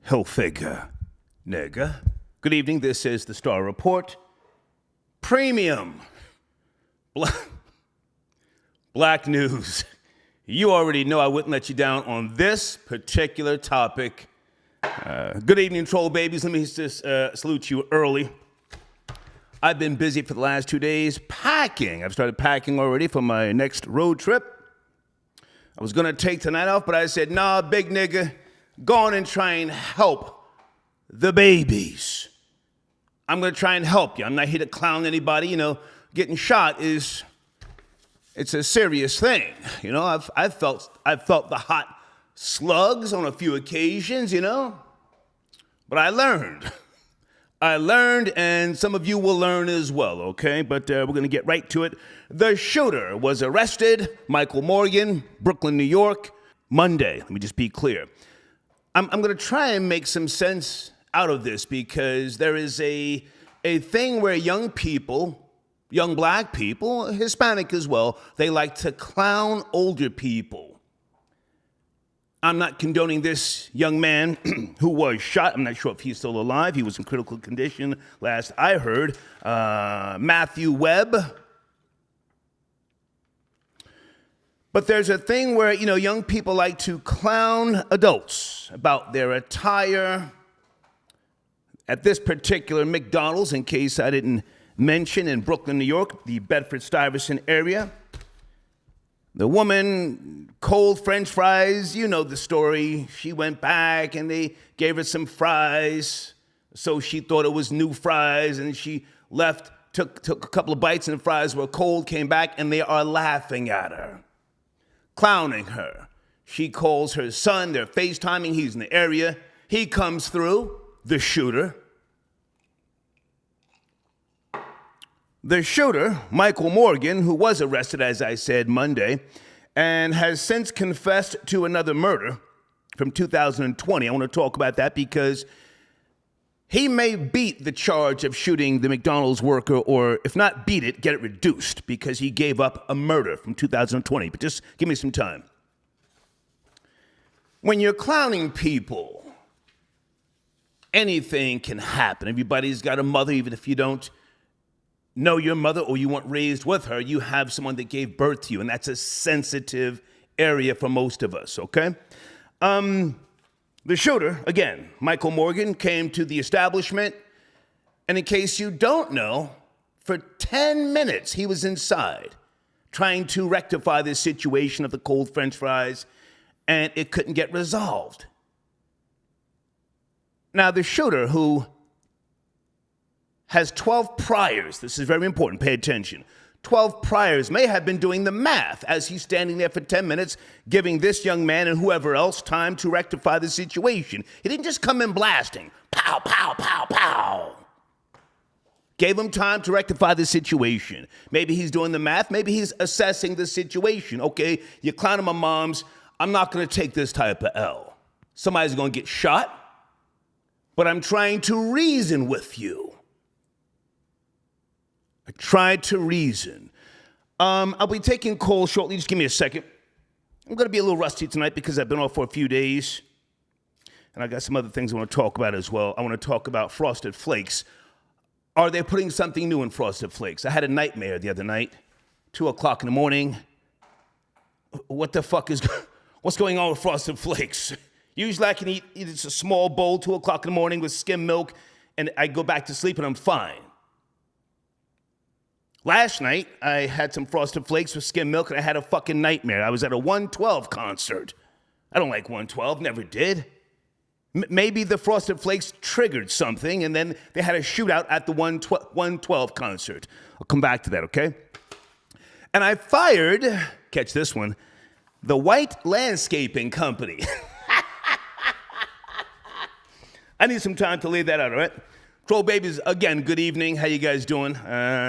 Hill figure, nigga. Good evening, this is the Star Report. Premium. Black news. You already know I wouldn't let you down on this particular topic. Good evening, troll babies. Let me just salute you early. I've been busy for the last 2 days packing. I've started packing already for my next road trip. I was going to take tonight off, but I said, nah, big nigga, go on and try and help the babies. I'm going to try and help you. I'm not here to clown anybody. You know, getting shot it's a serious thing. You know, I've felt the hot slugs on a few occasions, you know, but I learned, and some of you will learn as well, okay? But we're going to get right to it. The shooter was arrested, Michael Morgan, Brooklyn, New York, Monday. Let me just be clear. I'm going to try and make some sense out of this because there is a thing where young people, young black people, Hispanic as well, they like to clown older people. I'm not condoning this young man who was shot. I'm not sure if he's still alive. He was in critical condition last I heard. Matthew Webb. But there's a thing where, you know, young people like to clown adults about their attire. At this particular McDonald's, in case I didn't mention, in Brooklyn, New York, the Bedford-Stuyvesant area, the woman, cold French fries, you know the story. She went back and they gave her some fries. So she thought it was new fries and she left, took a couple of bites and the fries were cold, came back and they are laughing at her, clowning her. She calls her son, they're FaceTiming, he's in the area. He comes through, the shooter. The shooter, Michael Morgan, who was arrested, as I said, Monday, and has since confessed to another murder from 2020. I want to talk about that because he may beat the charge of shooting the McDonald's worker, or if not beat it, get it reduced because he gave up a murder from 2020. But just give me some time. When you're clowning people, anything can happen. Everybody's got a mother, even if you don't know your mother or you weren't raised with her, you have someone that gave birth to you, and that's a sensitive area for most of us, okay? The shooter, again, Michael Morgan, came to the establishment, and in case you don't know, for 10 minutes he was inside trying to rectify this situation of the cold French fries, and it couldn't get resolved. Now, the shooter, who has 12 priors. This is very important. Pay attention. 12 priors, may have been doing the math as he's standing there for 10 minutes, giving this young man and whoever else time to rectify the situation. He didn't just come in blasting. Pow, pow, pow, pow. Gave him time to rectify the situation. Maybe he's doing the math. Maybe he's assessing the situation. Okay, you're clowning my moms. I'm not going to take this type of L. Somebody's going to get shot, but I'm trying to reason with you. I tried to reason. I'll be taking calls shortly. Just give me a second. I'm going to be a little rusty tonight because I've been off for a few days. And I got some other things I want to talk about as well. I want to talk about Frosted Flakes. Are they putting something new in Frosted Flakes? I had a nightmare the other night, 2 o'clock in the morning. What the fuck what's going on with Frosted Flakes? Usually I can eat a small bowl, 2 o'clock in the morning with skim milk, and I go back to sleep and I'm fine. Last night, I had some Frosted Flakes with skim milk, and I had a fucking nightmare. I was at a 112 concert. I don't like 112, never did. Maybe the Frosted Flakes triggered something, and then they had a shootout at the 112 concert. I'll come back to that, okay? And I fired, catch this one, the White Landscaping Company. I need some time to lay that out, all right? Troll babies, again, good evening. How you guys doing?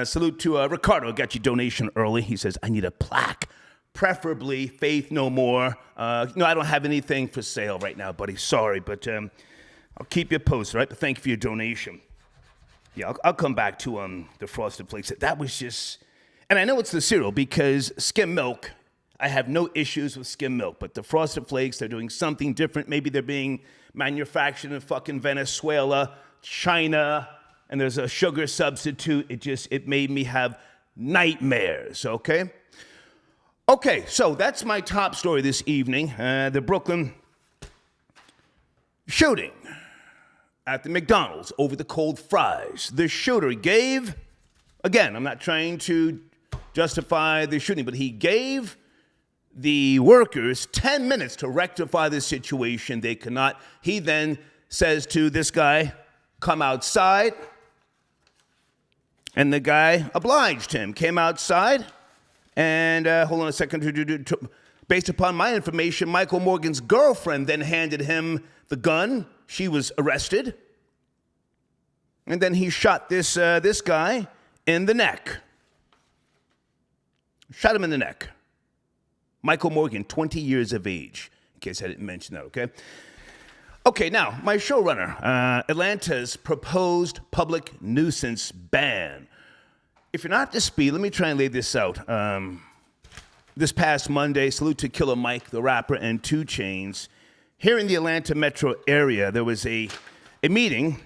Salute to Ricardo. Got your donation early. He says, I need a plaque, preferably Faith No More. I don't have anything for sale right now, buddy. Sorry, but I'll keep you posted, right? But thank you for your donation. Yeah, I'll come back to the Frosted Flakes. That was just, and I know it's the cereal because skim milk, I have no issues with skim milk, but the Frosted Flakes, they're doing something different. Maybe they're being manufactured in fucking Venezuela, China, and there's a sugar substitute. It made me have nightmares, okay? Okay, so that's my top story this evening. The Brooklyn shooting at the McDonald's over the cold fries. The shooter gave, again, I'm not trying to justify the shooting, but he gave the workers 10 minutes to rectify the situation. They could not. He then says to this guy, come outside. And the guy obliged him, came outside. And hold on a second. Based upon my information, Michael Morgan's girlfriend then handed him the gun. She was arrested. And then he shot this guy in the neck. Shot him in the neck. Michael Morgan, 20 years of age, in case I didn't mention that, okay? Okay, now, my showrunner, Atlanta's proposed public nuisance ban. If you're not up to speed, let me try and lay this out. This past Monday, salute to Killer Mike, the rapper, and 2 Chainz. Here in the Atlanta metro area, there was a meeting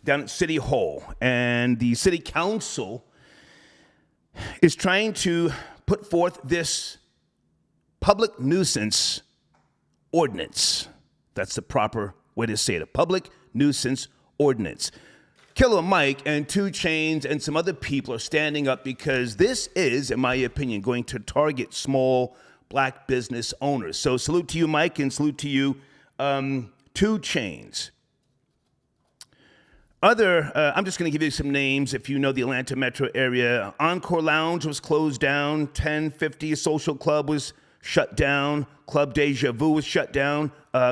down at City Hall, and the city council is trying to put forth this public nuisance ordinance. That's the proper way to say it, a public nuisance ordinance. Killer Mike and 2 Chainz and some other people are standing up because this is, in my opinion, going to target small black business owners. So salute to you, Mike, and salute to you, 2 Chainz. I'm just going to give you some names if you know the Atlanta metro area. Encore Lounge was closed down. 1050 Social Club was shut down. Club Deja Vu was shut down.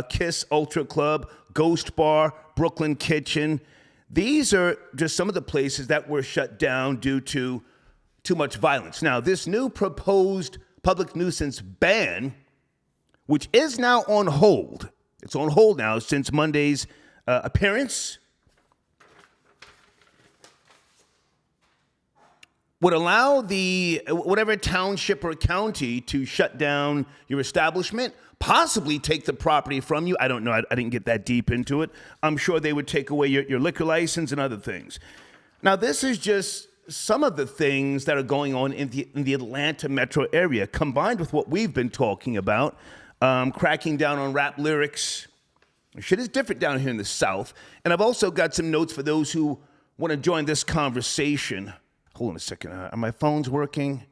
Kiss Ultra Club, Ghost Bar, Brooklyn Kitchen. These are just some of the places that were shut down due to too much violence. Now, this new proposed public nuisance ban, which is now on hold, it's on hold now since Monday's appearance, would allow whatever township or county to shut down your establishment, possibly take the property from you. I don't know. I didn't get that deep into it. I'm sure they would take away your liquor license and other things. Now, this is just some of the things that are going on in the Atlanta metro area, combined with what we've been talking about, cracking down on rap lyrics. Shit is different down here in the South. And I've also got some notes for those who want to join this conversation. Hold on a second. Are my phones working?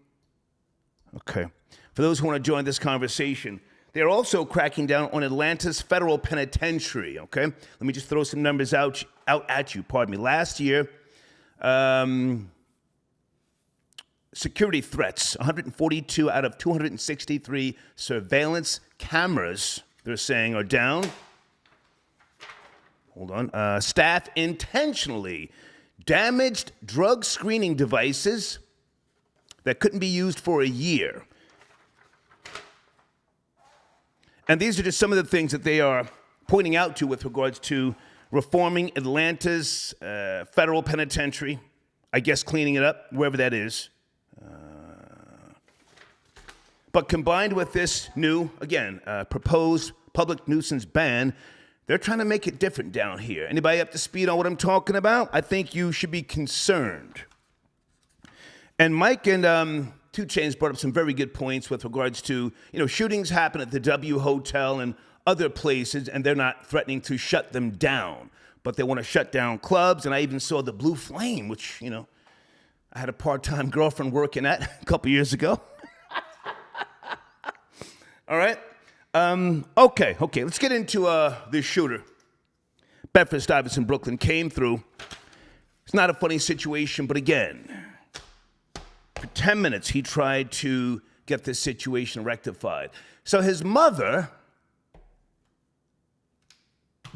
Okay. For those who want to join this conversation, they're also cracking down on Atlanta's federal penitentiary, okay? Let me just throw some numbers out at you, pardon me. Last year, security threats, 142 out of 263 surveillance cameras, they're saying, are down. Hold on. Staff intentionally damaged drug screening devices that couldn't be used for a year. And these are just some of the things that they are pointing out to with regards to reforming Atlanta's federal penitentiary, I guess cleaning it up, wherever that is. But combined with this new, again, proposed public nuisance ban, they're trying to make it different down here. Anybody up to speed on what I'm talking about? I think you should be concerned. And Mike and 2 Chainz brought up some very good points with regards to, shootings happen at the W Hotel and other places, and they're not threatening to shut them down. But they want to shut down clubs, and I even saw the Blue Flame, which, I had a part-time girlfriend working at a couple years ago. All right? Okay, let's get into this shooter. Bedford-Stuyvesant, Brooklyn, came through. It's not a funny situation, but again, for 10 minutes, he tried to get this situation rectified. So his mother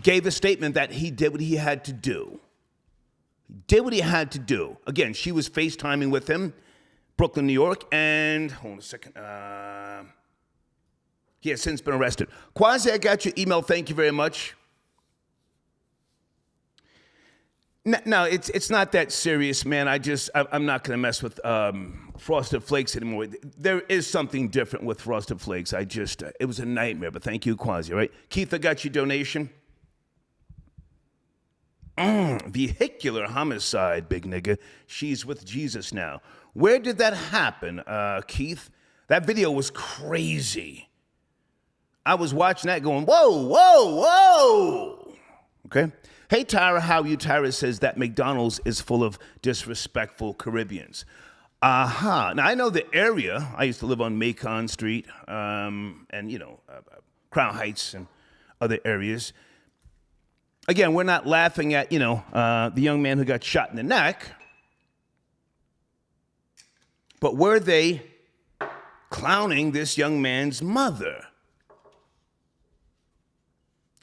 gave a statement that he did what he had to do. He did what he had to do. Again, she was FaceTiming with him, Brooklyn, New York, and hold on a second. He has since been arrested. Quasi, I got your email. Thank you very much. No, it's not that serious, man. I'm not gonna mess with Frosted Flakes anymore. There is something different with Frosted Flakes. It was a nightmare. But thank you, Quasi. Right, Keith, I got your donation. Vehicular homicide, big nigga. She's with Jesus now. Where did that happen, Keith? That video was crazy. I was watching that going, whoa, whoa, whoa. Okay. Hey, Tyra, how are you? Tyra says that McDonald's is full of disrespectful Caribbeans. Now, I know the area. I used to live on Macon Street and, Crown Heights and other areas. Again, we're not laughing at, the young man who got shot in the neck. But were they clowning this young man's mother?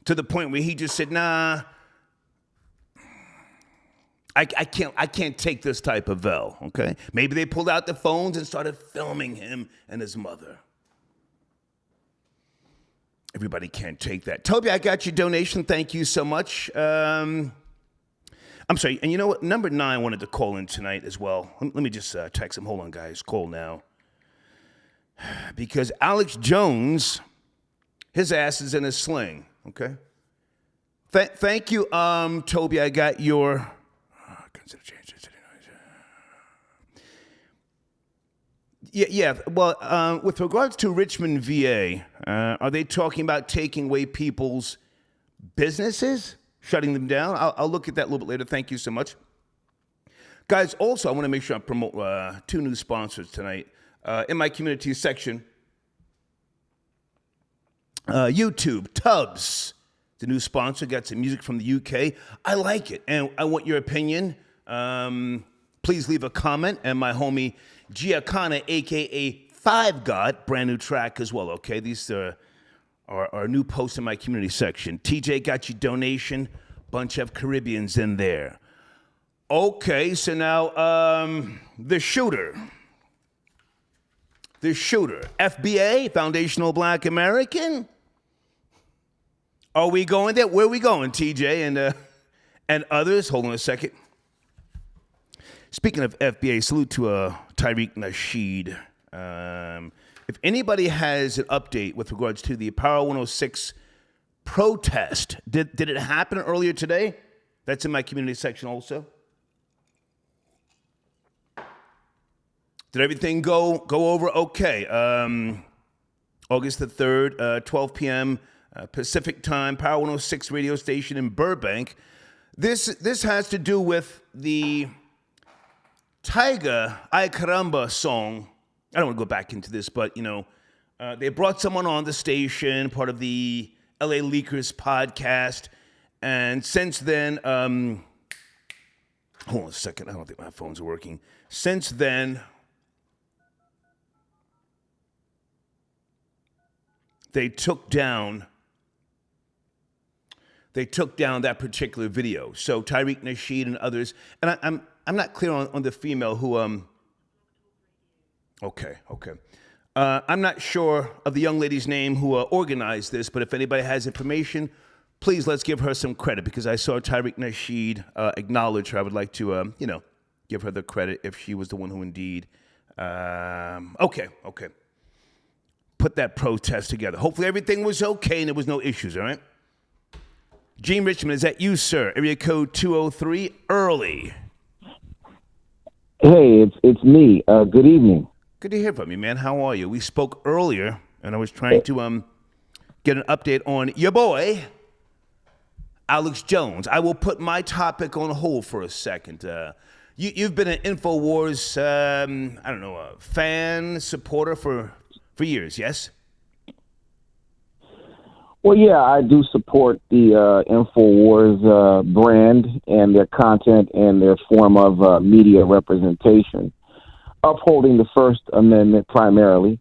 To the point where he just said, nah, I can't take this type of Vel, okay? Maybe they pulled out the phones and started filming him and his mother. Everybody can't take that. Toby, I got your donation. Thank you so much. I'm sorry. And you know what? Number 9 wanted to call in tonight as well. Let me just text him. Hold on, guys. Call now. Because Alex Jones, his ass is in a sling, okay? Thank you, Toby. I got your... Consider change. Yeah. Well, with regards to Richmond, VA, are they talking about taking away people's businesses, shutting them down? I'll look at that a little bit later. Thank you so much. Guys, also, I want to make sure I promote 2 new sponsors tonight. In my community section, YouTube, Tubbs, the new sponsor, got some music from the UK. I like it, and I want your opinion. Please leave a comment, and my homie Giacana, a.k.a. Five God, brand new track as well, okay? These are new posts in my community section. TJ got your donation, bunch of Caribbeans in there. Okay, so now the shooter, FBA, Foundational Black American. Are we going there? Where are we going, TJ and others? Hold on a second. Speaking of FBA, salute to Tariq Nasheed. If anybody has an update with regards to the Power 106 protest, did it happen earlier today? That's in my community section also. Did everything go over okay? August the 3rd, 12 p.m. Pacific time, Power 106 radio station in Burbank. This has to do with the Tyga Ay Caramba song. I don't want to go back into this, but, they brought someone on the station, part of the LA Leakers podcast. And since then, hold on a second. I don't think my phones are working. Since then, they took down that particular video. So Tariq Nasheed and others, and I'm not clear on the female who Okay. I'm not sure of the young lady's name who organized this, but if anybody has information, please let's give her some credit, because I saw Tariq Nasheed acknowledge her. I would like to give her the credit if she was the one who indeed okay. Put that protest together. Hopefully everything was okay and there was no issues, all right? Gene Richmond, is that you, sir? Area code 203, early. Hey, it's me. Good evening. Good to hear from you, man. How are you? We spoke earlier, and I was trying to get an update on your boy, Alex Jones. I will put my topic on hold for a second. You've been an InfoWars, fan, supporter for years, yes? Well, yeah, I do support the InfoWars brand and their content and their form of media representation, upholding the First Amendment primarily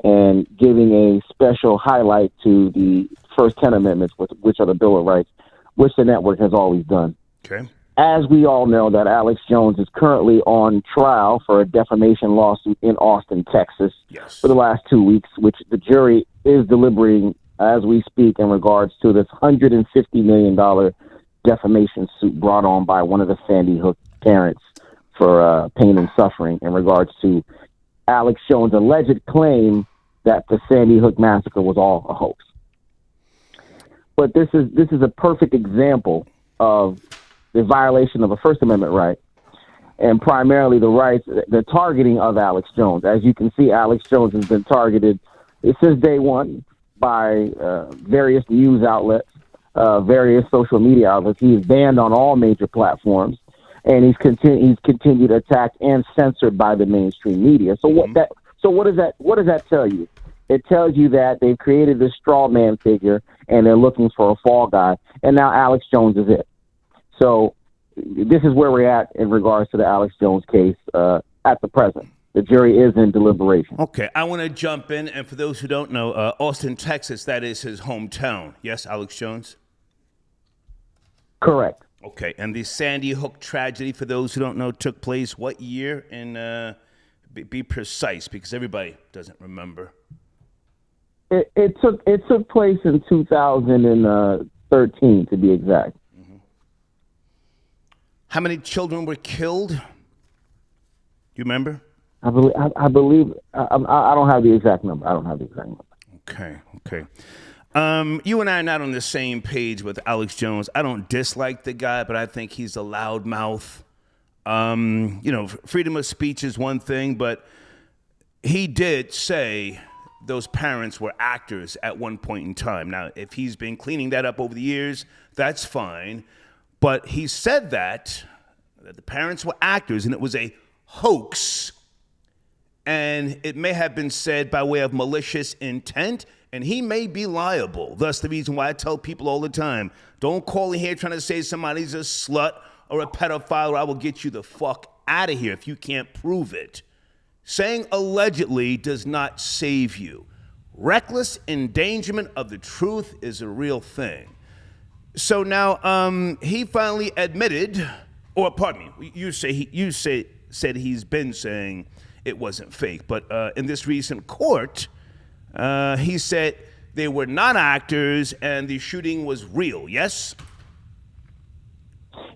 and giving a special highlight to the first 10 amendments, which are the Bill of Rights, which the network has always done. Okay. As we all know, that Alex Jones is currently on trial for a defamation lawsuit in Austin, Texas, yes, for the last 2 weeks, which the jury is deliberating as we speak in regards to this $150 million defamation suit brought on by one of the Sandy Hook parents for pain and suffering in regards to Alex Jones' alleged claim that the Sandy Hook massacre was all a hoax. But this is a perfect example of the violation of a First Amendment right, and primarily the targeting of Alex Jones. As you can see, Alex Jones has been targeted since day one by various news outlets, various social media outlets. He is banned on all major platforms, and he's continued attacked and censored by the mainstream media. So what does that tell you? It tells you that they've created this straw man figure, and they're looking for a fall guy, and now Alex Jones is it. So this is where we're at in regards to the Alex Jones case at the present. The jury is in deliberation. Okay, I want to jump in, and for those who don't know, Austin, Texas, that is his hometown. Yes, Alex Jones? Correct. Okay, and the Sandy Hook tragedy, for those who don't know, took place what year? And be precise, because everybody doesn't remember. It took place in 2013, to be exact. Mm-hmm. How many children were killed? Do you remember? I believe I don't have the exact number. Okay. You and I are not on the same page with Alex Jones. I don't dislike the guy, but I think he's a loudmouth. Freedom of speech is one thing, but he did say those parents were actors at one point in time. Now, if he's been cleaning that up over the years, that's fine. But he said that the parents were actors and it was a hoax. And it may have been said by way of malicious intent, and he may be liable. Thus, the reason why I tell people all the time, don't call in here trying to say somebody's a slut or a pedophile, or I will get you the fuck out of here if you can't prove it. Saying allegedly does not save you. Reckless endangerment of the truth is a real thing. So now he finally admitted, or pardon me, you said he's been saying it wasn't fake, but in this recent court, he said they were not actors and the shooting was real. Yes?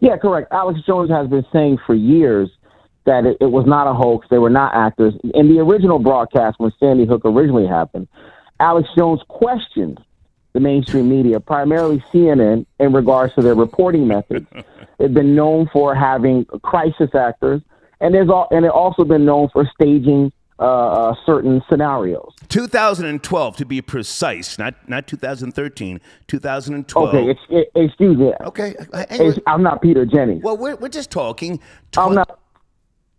Yeah, correct. Alex Jones has been saying for years that it was not a hoax. They were not actors. In the original broadcast, when Sandy Hook originally happened, Alex Jones questioned the mainstream media, primarily CNN, in regards to their reporting methods. They've been known for having crisis actors, and it also been known for staging certain scenarios. 2012, to be precise, not 2013, 2012. Okay, excuse me. Okay, I'm not Peter Jennings. Well, we're just talking. I'm not.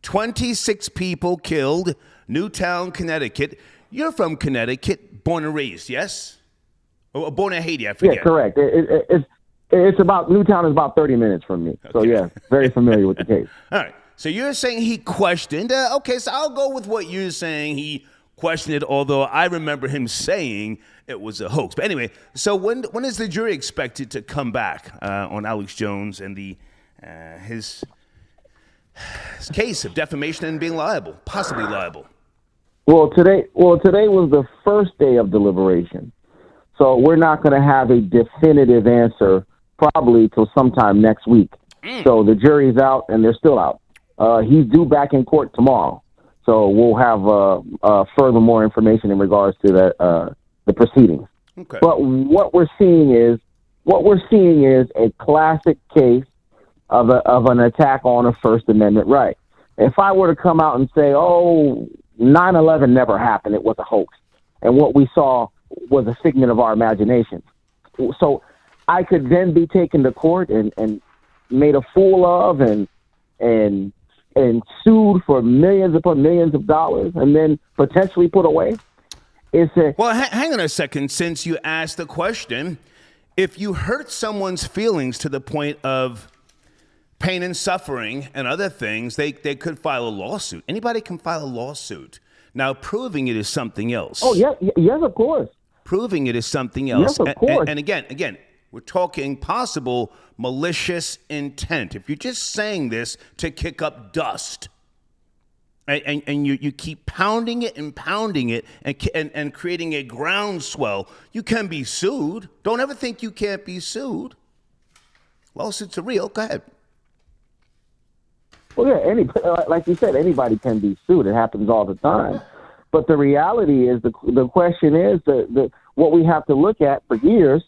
26 people killed, Newtown, Connecticut. You're from Connecticut, born and raised, yes? Or born in Haiti, I forget. Yeah, correct. It's about, Newtown is about 30 minutes from me. Okay. So, yeah, very familiar with the case. All right. So you're saying he questioned. Okay, so I'll go with what you're saying. He questioned it, although I remember him saying it was a hoax. But anyway, so when is the jury expected to come back on Alex Jones and his case of defamation and being liable, possibly liable? Well, today was the first day of deliberation. So we're not going to have a definitive answer probably till sometime next week. So the jury's out and they're still out. He's due back in court tomorrow. So we'll have further more information in regards to the proceedings. Okay. But what we're seeing is a classic case of an attack on a First Amendment right. If I were to come out and say, 9/11 never happened, it was a hoax, and what we saw was a figment of our imagination, so I could then be taken to court and made a fool of and sued for millions upon millions of dollars and then potentially put away. Well, hang on a second. Since you asked the question, if you hurt someone's feelings to the point of pain and suffering and other things, they could file a lawsuit. Anybody can file a lawsuit. Now, proving it is something else. Oh, yes, of course. Proving it is something else. Yes, of course. And again, we're talking possible malicious intent. If you're just saying this to kick up dust, and you keep pounding it and creating a groundswell, you can be sued. Don't ever think you can't be sued. Lawsuits are real. Go ahead. Well, yeah, like you said, anybody can be sued. It happens all the time. But the reality is, the question is, what we have to look at for years,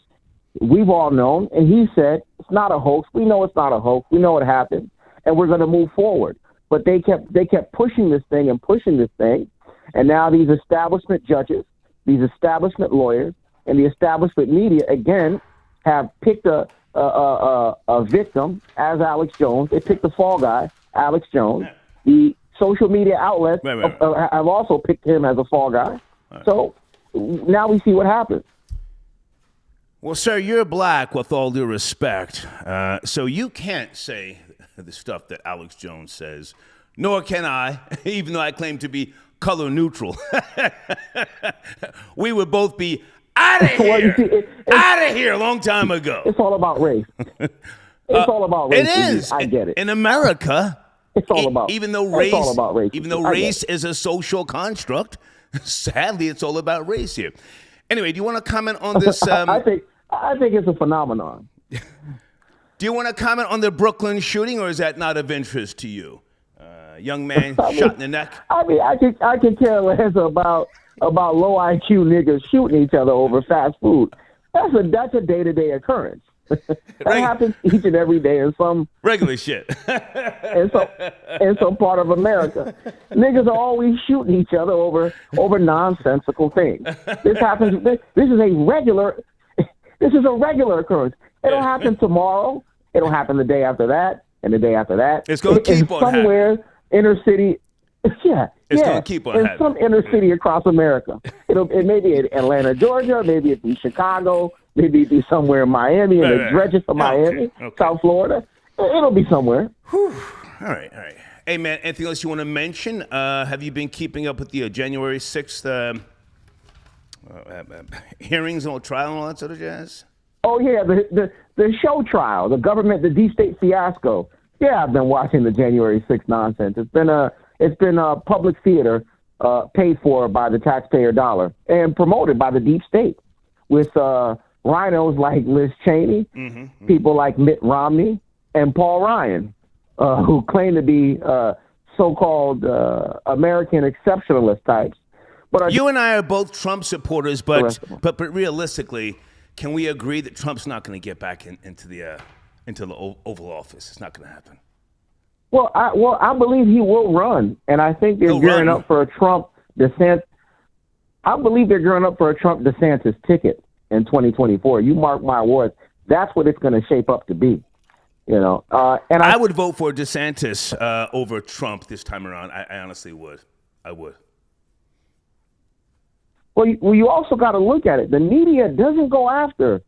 we've all known, and he said, it's not a hoax. We know it's not a hoax. We know it happened, and we're going to move forward. But they kept pushing this thing, and now these establishment judges, these establishment lawyers, and the establishment media, again, have picked a victim as Alex Jones. They picked the fall guy, Alex Jones. The social media outlets have also picked him as a fall guy. Right. So now we see what happens. Well, sir, you're black, with all due respect, so you can't say the stuff that Alex Jones says, nor can I, even though I claim to be color neutral. We would both be out of here, out of here a long time ago. It's all about race. It's all about race. It is. I get it. In America, it's all about even though race is a social construct, sadly, it's all about race here. Anyway, do you want to comment on this? I think it's a phenomenon. Do you want to comment on the Brooklyn shooting, or is that not of interest to you? Young man shot in the neck. I mean, I can care less about low IQ niggas shooting each other over fast food. That's a day-to-day occurrence. That happens each and every day in some regular shit. in some part of America. Niggas are always shooting each other over nonsensical things. This happens. This is a regular occurrence. It'll happen tomorrow. It'll happen the day after that, and the day after that. It's going to keep on somewhere happening. Inner city. Yeah, it's going to keep on happening. Some inner city across America. It may be in Atlanta, Georgia. Maybe it be Chicago. Maybe it be somewhere in Miami, in the dredges of Miami, South Florida. It'll be somewhere. Whew. All right. Hey, man, anything else you want to mention? Have you been keeping up with the January 6th hearings and trial and all that sort of jazz? Oh, yeah, the show trial, the government, the D-State fiasco. Yeah, I've been watching the January 6th nonsense. It's been a public theater paid for by the taxpayer dollar and promoted by the deep state with rhinos like Liz Cheney, people like Mitt Romney, and Paul Ryan, who claim to be so-called American exceptionalist types. But you and I are both Trump supporters, but realistically, can we agree that Trump's not going to get back into the Oval Office? It's not going to happen. Well, I believe he will run, and I think they're gearing up for a Trump DeSantis. I believe they're gearing up for a Trump DeSantis ticket in 2024. You mark my words. That's what it's going to shape up to be. You know, and I would vote for DeSantis over Trump this time around. I honestly would. I would. Well, you also got to look at it. The media doesn't go after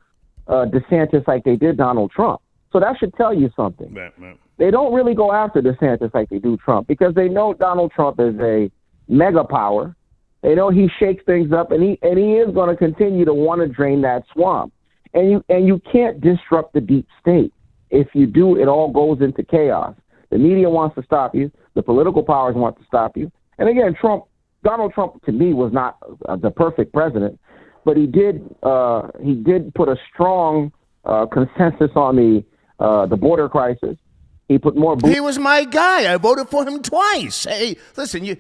DeSantis like they did Donald Trump. So that should tell you something. Right. They don't really go after DeSantis like they do Trump because they know Donald Trump is a mega power. They know he shakes things up, and he is going to continue to want to drain that swamp. And you can't disrupt the deep state. If you do, it all goes into chaos. The media wants to stop you. The political powers want to stop you. And again, Donald Trump, to me, was not the perfect president, but he did put a strong consensus on the border crisis. He put more boots. He was my guy. I voted for him twice. Hey, listen, you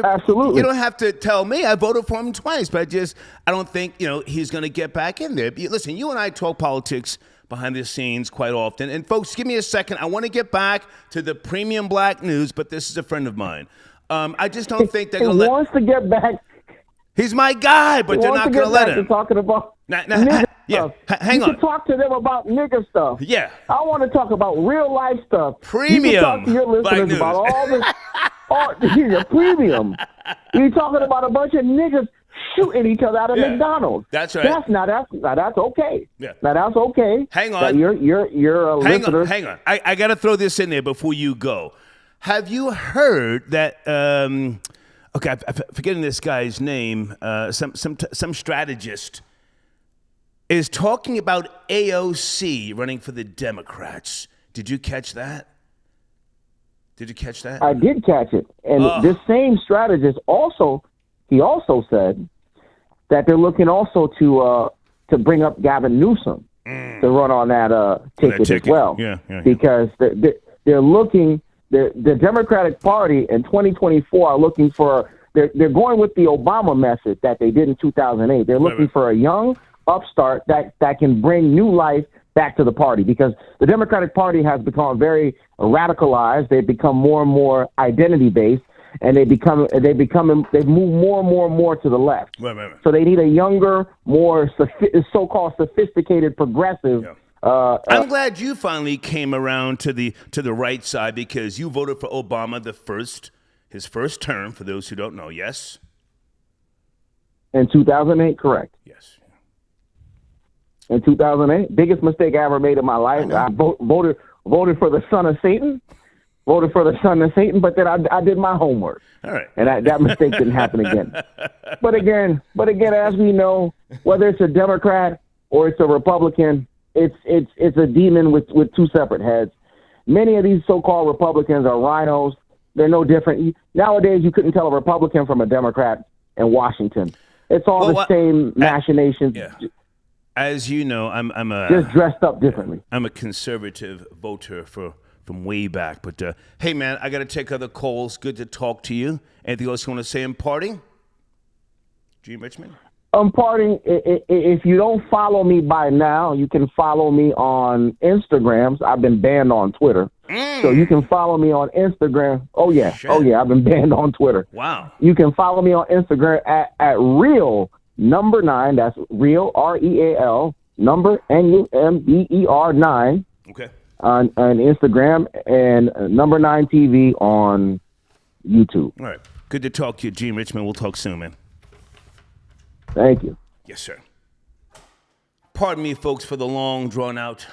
absolutely. You don't have to tell me. I voted for him twice, but I don't think he's going to get back in there. Listen, you and I talk politics behind the scenes quite often. And folks, give me a second. I want to get back to the premium black news, but this is a friend of mine. I just don't think they're going to let. He wants to get back. He's my guy, but they're not going to let him. Talking about nigger stuff. Hang on. You can talk to them about nigger stuff. Yeah. I want to talk about real life stuff. Premium. You can talk to your listeners about all this. Premium. You're talking about a bunch of niggas shooting each other out of McDonald's. That's right. That's okay. Yeah. Now that's okay. Hang on. You're a listener. Hang on. I got to throw this in there before you go. Have you heard that? I'm forgetting this guy's name. Some strategist is talking about AOC running for the Democrats. Did you catch that? I did catch it. And this same strategist also said that they're looking also to bring up Gavin Newsom to run on that ticket as well. Yeah. Because they're looking. The Democratic Party in 2024 are looking for. They're going with the Obama method that they did in 2008. They're looking for a young upstart that can bring new life back to the party, because the Democratic Party has become very radicalized. They've become more and more identity based, and they've moved more and more to the left. Right. So they need a younger, more so-called sophisticated progressive. Yeah. I'm glad you finally came around to the right side, because you voted for Obama his first term, for those who don't know. Yes. In 2008, correct. Yes. In 2008, biggest mistake I ever made in my life. I voted for the son of Satan. Voted for the son of Satan, but then I did my homework. All right. And that mistake didn't happen again. But again, as we know, whether it's a Democrat or it's a Republican, it's a demon with two separate heads. Many of these so-called Republicans are rhinos. They're no different. Nowadays, you couldn't tell a Republican from a Democrat in Washington. It's all the same machinations. Yeah. As you know, I'm just dressed up differently. I'm a conservative voter from way back. But hey, man, I got to take other calls. Good to talk to you. Anything else you want to say in parting? Gene Richmond? Parting, if you don't follow me by now, you can follow me on Instagrams. I've been banned on Twitter. So you can follow me on Instagram. Oh, yeah. Shit. Oh, yeah. I've been banned on Twitter. Wow. You can follow me on Instagram at real number 9. That's real, REAL, number NUMBER 9. Okay. On Instagram, and number 9 TV on YouTube. All right. Good to talk to you, Gene Richmond. We'll talk soon, man. Thank you. Yes, sir. Pardon me, folks, for the long, drawn-out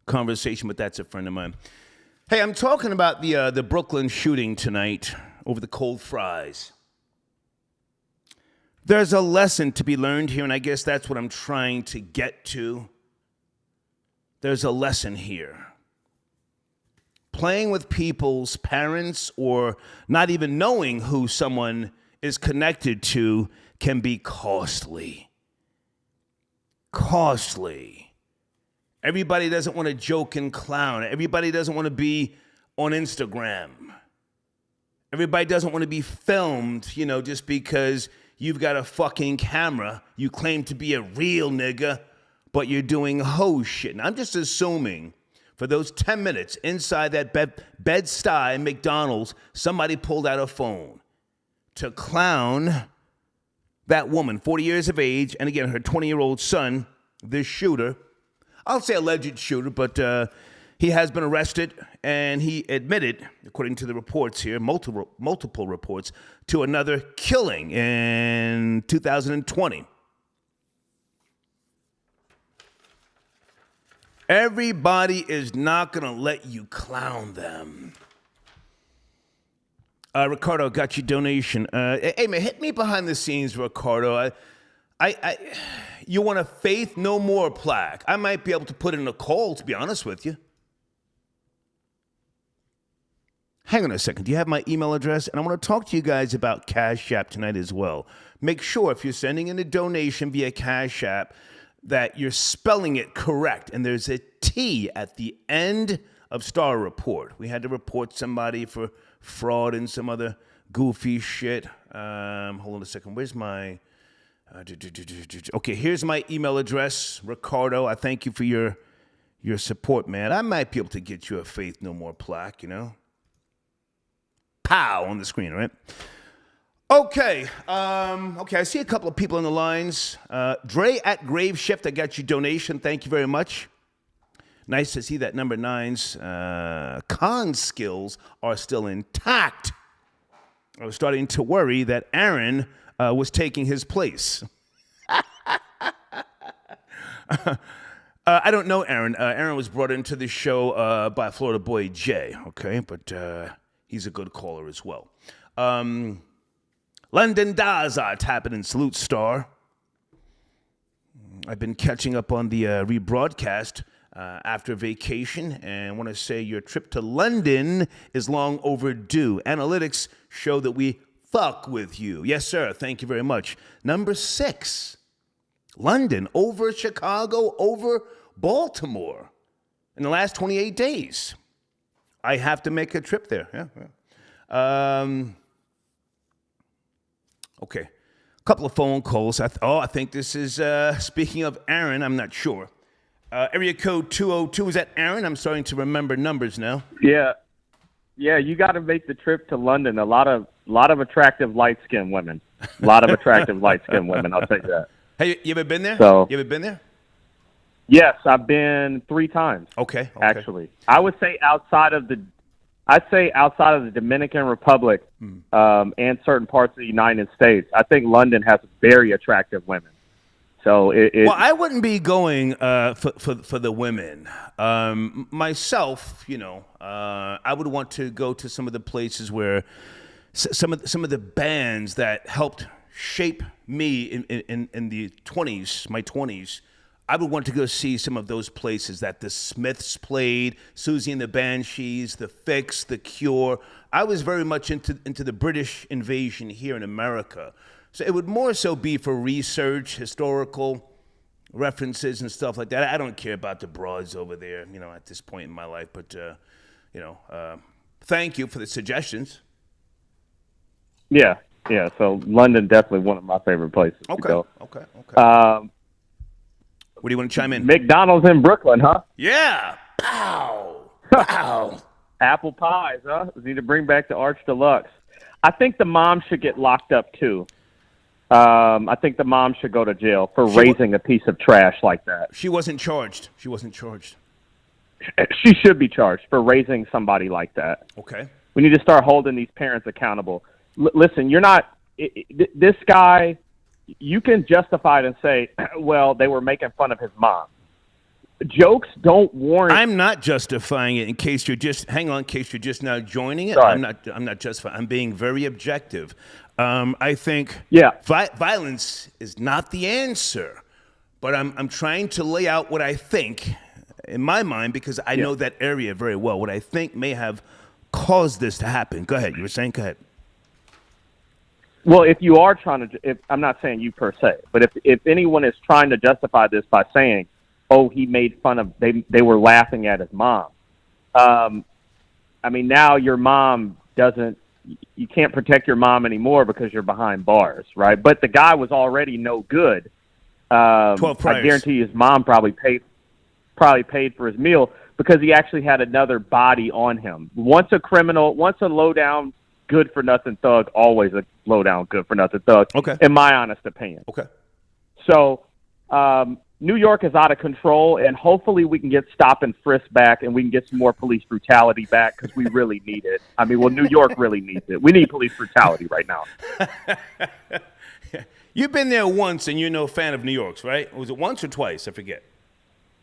conversation, but that's a friend of mine. Hey, I'm talking about the Brooklyn shooting tonight over the cold fries. There's a lesson to be learned here, and I guess that's what I'm trying to get to. There's a lesson here. Playing with people's parents, or not even knowing who someone is connected to, can be costly. Costly. Everybody doesn't want to joke and clown. Everybody doesn't want to be on Instagram. Everybody doesn't want to be filmed, just because you've got a fucking camera. You claim to be a real nigga, but you're doing hoe shit. And I'm just assuming for those 10 minutes inside that Bed-Stuy McDonald's, somebody pulled out a phone to clown that woman, 40 years of age, and again, her 20-year-old son, this shooter. I'll say alleged shooter, but he has been arrested, and he admitted, according to the reports here, multiple reports, to another killing in 2020. Everybody is not going to let you clown them. Ricardo, got your donation. Hey, man, hit me behind the scenes, Ricardo. You want a Faith No More plaque? I might be able to put in a call, to be honest with you. Hang on a second. Do you have my email address? And I want to talk to you guys about Cash App tonight as well. Make sure if you're sending in a donation via Cash App that you're spelling it correct. And there's a T at the end of Star Report. We had to report somebody for fraud and some other goofy shit. Hold on a second. Where's my... Okay, here's my email address, Ricardo. I thank you for your support, man. I might be able to get you a Faith No More plaque, Pow on the screen, right? Okay. I see a couple of people on the lines. Dre at Grave Shift, I got your donation. Thank you very much. Nice to see that number 9's con skills are still intact. I was starting to worry that Aaron was taking his place. I don't know Aaron. Aaron was brought into the show by Florida boy Jay, okay? But he's a good caller as well. London Daza tapping in Salute Star. I've been catching up on the rebroadcast after vacation, and I want to say your trip to London is long overdue. Analytics show that we fuck with you. Yes, sir. Thank you very much. Number 6 London over Chicago over Baltimore in the last 28 days. I have to make a trip there. Yeah. Okay. A couple of phone calls. I think this is, speaking of Aaron, I'm not sure. Area code 202, is that Aaron? I'm starting to remember numbers now. Yeah, you got to make the trip to London. A lot of attractive light-skinned women. A lot of attractive light-skinned women, I'll tell you that. Hey, you ever been there? So, you ever been there? Yes, I've been 3 times. Okay. Actually. I would say outside of the Dominican Republic and certain parts of the United States, I think London has very attractive women. So well, I wouldn't be going for the women. Myself, I would want to go to some of the places where some of the bands that helped shape me in the 20s, my 20s. I would want to go see some of those places that the Smiths played, Susie and the Banshees, the Fix, the Cure. I was very much into the British invasion here in America. So it would more so be for research, historical references and stuff like that. I don't care about the broads over there, at this point in my life. But, thank you for the suggestions. Yeah. So London, definitely one of my favorite places to go. Okay. What do you want to chime in? McDonald's in Brooklyn, huh? Yeah. Pow. Apple pies, huh? We need to bring back the Arch Deluxe. I think the mom should get locked up, too. I think the mom should go to jail for raising a piece of trash like that. She wasn't charged. She should be charged for raising somebody like that. Okay. We need to start holding these parents accountable. Listen, you're not this guy. You can justify it and say, well, they were making fun of his mom. Jokes don't warrant. I'm not justifying it in case you're just now joining it. Sorry. I'm not justifying. I'm being very objective. I think violence is not the answer, but I'm trying to lay out what I think in my mind because I know that area very well. What I think may have caused this to happen. Go ahead. You were saying, go ahead. Well, if you are trying to, I'm not saying you per se, but if anyone is trying to justify this by saying, oh, he made fun of, they were laughing at his mom. Now your mom you can't protect your mom anymore because you're behind bars, right? But the guy was already no good. 12 priors. I guarantee his mom probably paid for his meal because he actually had another body on him. Once a low-down, good-for-nothing thug, always a low-down, good-for-nothing thug, in my honest opinion. Okay. So New York is out of control, and hopefully we can get stop and frisk back, and we can get some more police brutality back because we really need it. New York really needs it. We need police brutality right now. You've been there once, and you're no fan of New York's, right? Was it once or twice? I forget.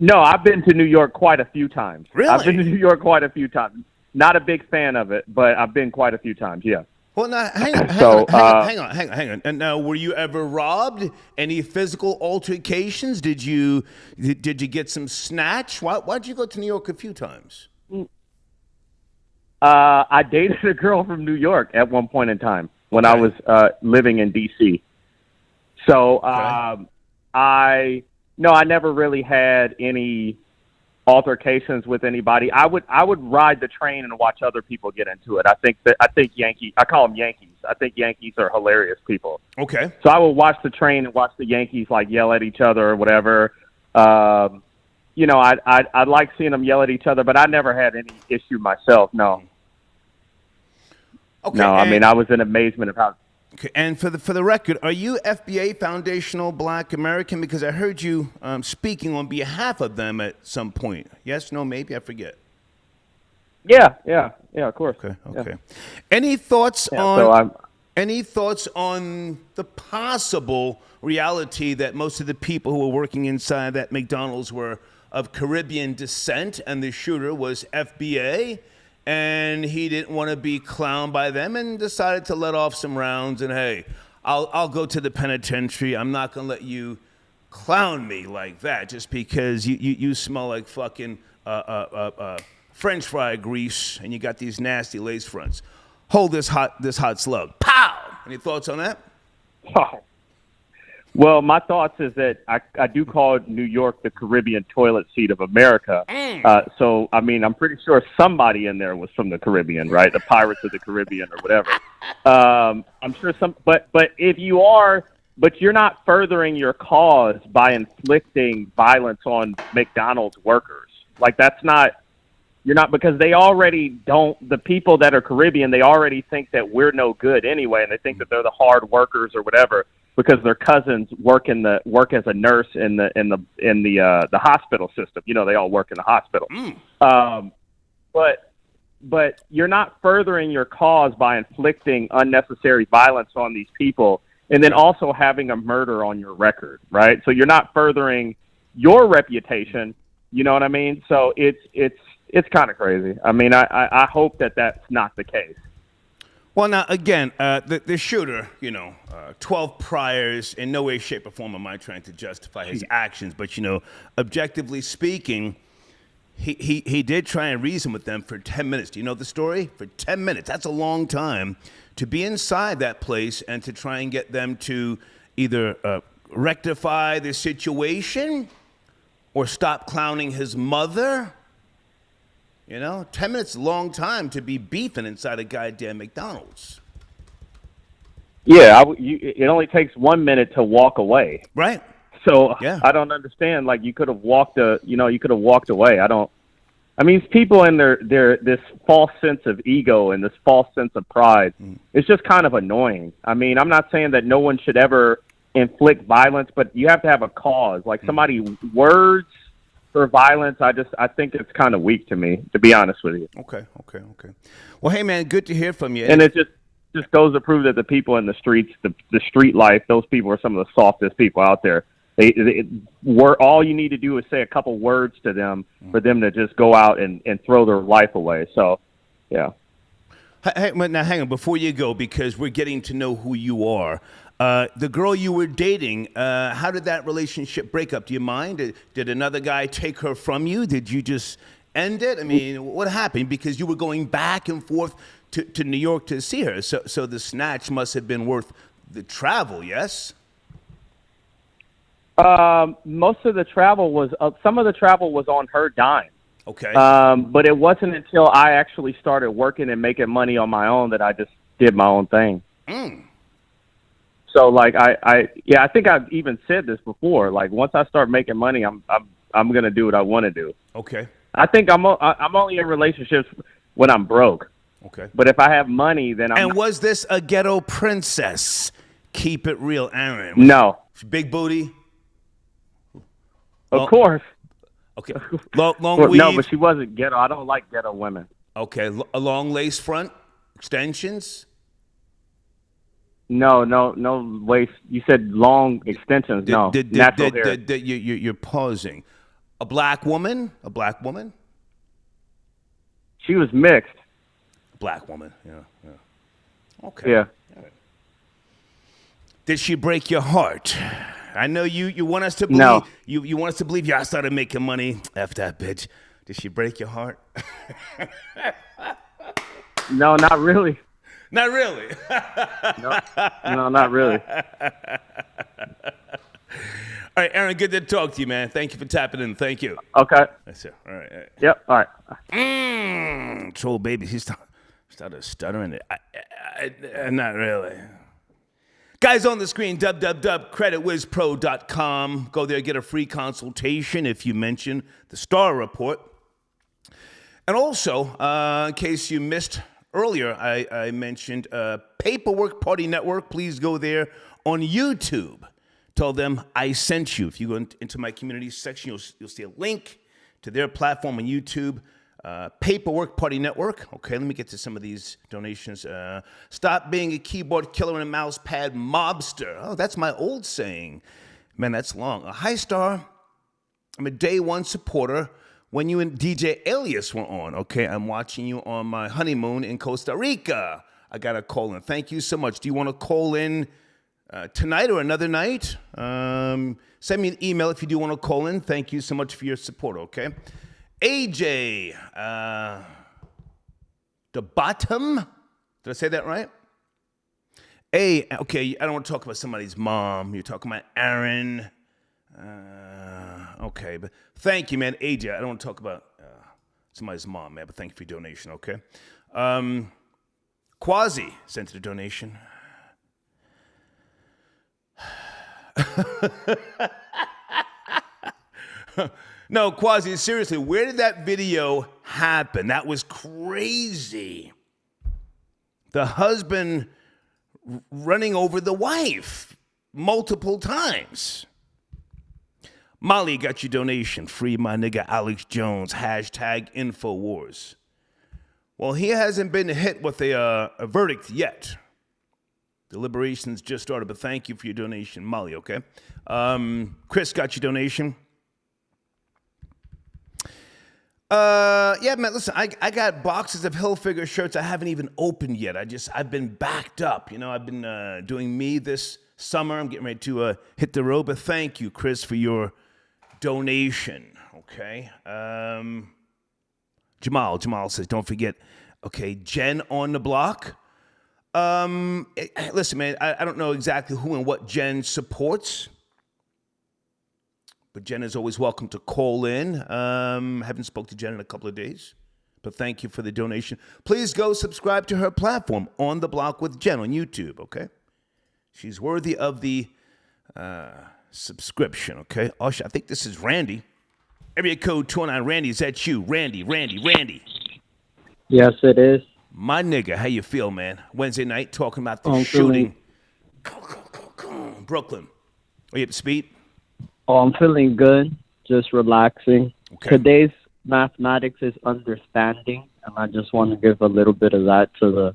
No, I've been to New York quite a few times. Really? I've been to New York quite a few times. Not a big fan of it, but I've been quite a few times, yeah. Well, now, hang on. And now, were you ever robbed? Any physical altercations? Did you get some snatch? Why'd you go to New York a few times? I dated a girl from New York at one point in time when I was living in D.C. So I never really had any altercations with anybody. I would ride the train and watch other people get into it. I think Yankees, I call them Yankees. I think Yankees are hilarious people. Okay. So I would watch the train and watch the Yankees yell at each other or whatever. I'd like seeing them yell at each other, but I never had any issue myself. No. Okay. No, I was in amazement of how. Okay, and for the record, are you FBA Foundational Black American? Because I heard you speaking on behalf of them at some point. Yes, no, maybe, I forget. Yeah, of course. Okay. Yeah. Any thoughts on the possible reality that most of the people who were working inside that McDonald's were of Caribbean descent, and the shooter was FBA? And he didn't want to be clowned by them and decided to let off some rounds. And, hey, I'll go to the penitentiary. I'm not going to let you clown me like that just because you smell like fucking French fry grease and you got these nasty lace fronts. Hold this hot slug. Pow! Any thoughts on that? Well, my thoughts is that I do call New York the Caribbean toilet seat of America. So, I mean, I'm pretty sure somebody in there was from the Caribbean, right? The Pirates of the Caribbean or whatever. I'm sure but if you are, but you're not furthering your cause by inflicting violence on McDonald's workers. Like, you're not, because they already don't, the people that are Caribbean, they already think that we're no good anyway, and they think that they're the hard workers or whatever, because their cousins work as a nurse in the hospital system. You know, they all work in the hospital. But you're not furthering your cause by inflicting unnecessary violence on these people, and then also having a murder on your record, right? So you're not furthering your reputation. You know what I mean? So it's kind of crazy. I mean, I hope that that's not the case. Well, now, again, the shooter, 12 priors, in no way, shape, or form am I trying to justify his actions. But, objectively speaking, he did try and reason with them for 10 minutes. Do you know the story? For 10 minutes. That's a long time to be inside that place and to try and get them to either rectify the situation or stop clowning his mother. 10 minutes is a long time to be beefing inside a goddamn McDonald's. Yeah, it only takes 1 minute to walk away. Right. So yeah. I don't understand. Like, you could have walked away. These people in this false sense of ego and this false sense of pride, it's just kind of annoying. I mean, I'm not saying that no one should ever inflict violence, but you have to have a cause. Like, words for violence, I think it's kind of weak to me, to be honest with you. Okay. Well, hey, man, good to hear from you. And it just goes to prove that the people in the streets, the street life, those people are some of the softest people out there. All you need to do is say a couple words to them for them to just go out and throw their life away. So, yeah. Hey, now hang on before you go, because we're getting to know who you are. The girl you were dating, how did that relationship break up? Do you mind? Did another guy take her from you? Did you just end it? I mean, what happened? Because you were going back and forth to New York to see her. So the snatch must have been worth the travel, yes? Most of the travel was, some of the travel was on her dime. Okay. But it wasn't until I actually started working and making money on my own that I just did my own thing. So, like, I think I've even said this before. Like, once I start making money, I'm gonna do what I want to do. Okay. I think I'm only in relationships when I'm broke. Okay. But if I have money, then I'm. And was this a ghetto princess? Keep it real, Aaron. No. Big booty. Of course. Okay. Long weave. No, but she wasn't ghetto. I don't like ghetto women. Okay. A long lace front, extensions. No waist. You said long extensions. Natural hair. You're pausing. A black woman. She was mixed. Black woman. Yeah. Okay. Yeah. Right. Did she break your heart? I know you want us to believe. No. You want us to believe. I started making money. F that bitch. Did she break your heart? No, not really. Not really. No, not really. All right, Aaron, good to talk to you, man. Thank you for tapping in. Thank you. Okay. That's it. All right. Yep. All right. Troll baby, he started stuttering. Not really. Guys on the screen, www.creditwizpro.com. Go there, get a free consultation if you mention the Star Report. And also, in case you missed earlier, I mentioned Paperwork Party Network. Please go there on YouTube. Tell them I sent you. If you go into my community section, you'll see a link to their platform on YouTube. Paperwork Party Network. Okay, let me get to some of these donations. Stop being a keyboard killer and a mouse pad mobster. Oh, that's my old saying. Man, that's long. Hi, Star. I'm a day one supporter. When you and DJ Alias were on, okay, I'm watching you on my honeymoon in Costa Rica. I got to call in. Thank you so much. Do you want to call in tonight or another night? Send me an email if you do want to call in. Thank you so much for your support, okay? AJ, the bottom, did I say that right? Hey, okay, I don't want to talk about somebody's mom. You're talking about Aaron. Okay, but thank you, man. AJ, I don't want to talk about somebody's mom, man, but thank you for your donation, okay? Quasi sent a donation. No, Quasi, seriously, where did that video happen? That was crazy. The husband running over the wife multiple times. Molly got your donation. Free my nigga Alex Jones. Hashtag Infowars. Well, he hasn't been hit with a verdict yet. Deliberations just started, but thank you for your donation, Molly, okay? Chris got your donation. Yeah, man, listen, I got boxes of Hilfiger shirts I haven't even opened yet. I've been backed up. You know, I've been doing me this summer. I'm getting ready to hit the road, but thank you, Chris, for your donation, okay? Jamal says, don't forget, okay, Jen on the block. Listen, man, I don't know exactly who and what Jen supports, but Jen is always welcome to call in. Haven't spoke to Jen in a couple of days, but thank you for the donation. Please go subscribe to her platform, On the Block with Jen on YouTube, okay? She's worthy of the subscription, okay? I think this is Randy. Area code 29, Randy, is that you? Randy. Yes, it is. My nigga, how you feel, man? Wednesday night, talking about the shooting. Brooklyn. Are you up to speed? Oh, I'm feeling good, just relaxing. Okay. Today's mathematics is understanding, and I just want to give a little bit of that to the,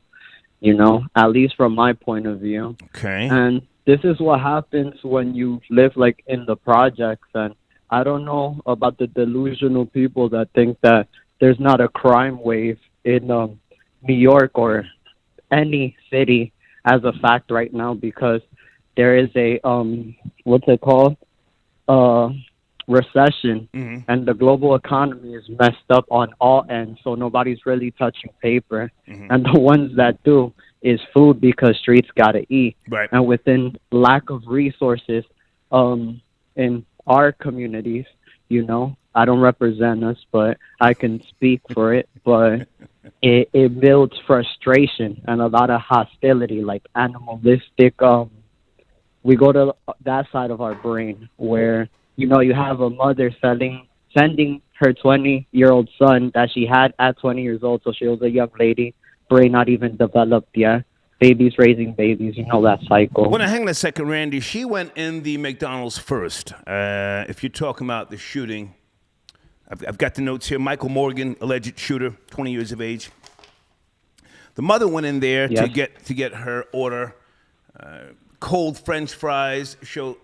at least from my point of view. Okay. And this is what happens when you live, like, in the projects, and I don't know about the delusional people that think that there's not a crime wave in New York or any city as a fact right now, because there is a, what's it called? Recession, and the global economy is messed up on all ends, so nobody's really touching paper, and the ones that do is food, because streets gotta eat. Right. And within lack of resources in our communities, I don't represent us, but I can speak for it, but it builds frustration and a lot of hostility, like animalistic. We go to that side of our brain where, you have a mother sending her 20-year-old son that she had at 20 years old, so she was a young lady, brain not even developed yet, babies raising babies, that cycle. Well, now, hang on a second, Randy. She went in the McDonald's first. If you're talking about the shooting, I've got the notes here. Michael Morgan, alleged shooter, 20 years of age. The mother went in there to get her order. Cold French fries,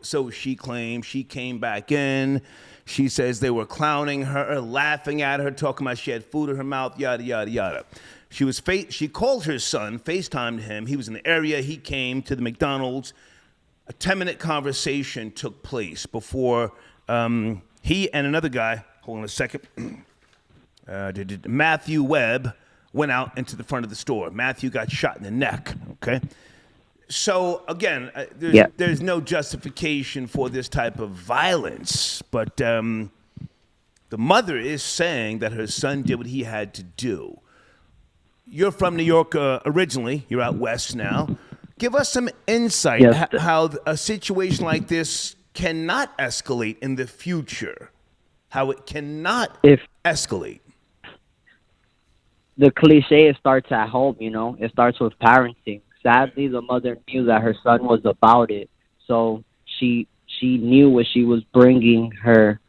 so she claimed. She came back in. She says they were clowning her, laughing at her, talking about she had food in her mouth, yada, yada, yada. She called her son, FaceTimed him. He was in the area. He came to the McDonald's. A 10-minute conversation took place before he and another guy, hold on a second, Matthew Webb, went out into the front of the store. Matthew got shot in the neck, okay? So, again, there's no justification for this type of violence, but the mother is saying that her son did what he had to do. You're from New York originally. You're out west now. Give us some insight how a situation like this cannot escalate in the future, how it cannot escalate. The cliche, it starts at home, It starts with parenting. Sadly, the mother knew that her son was about it, so she knew what she was bringing her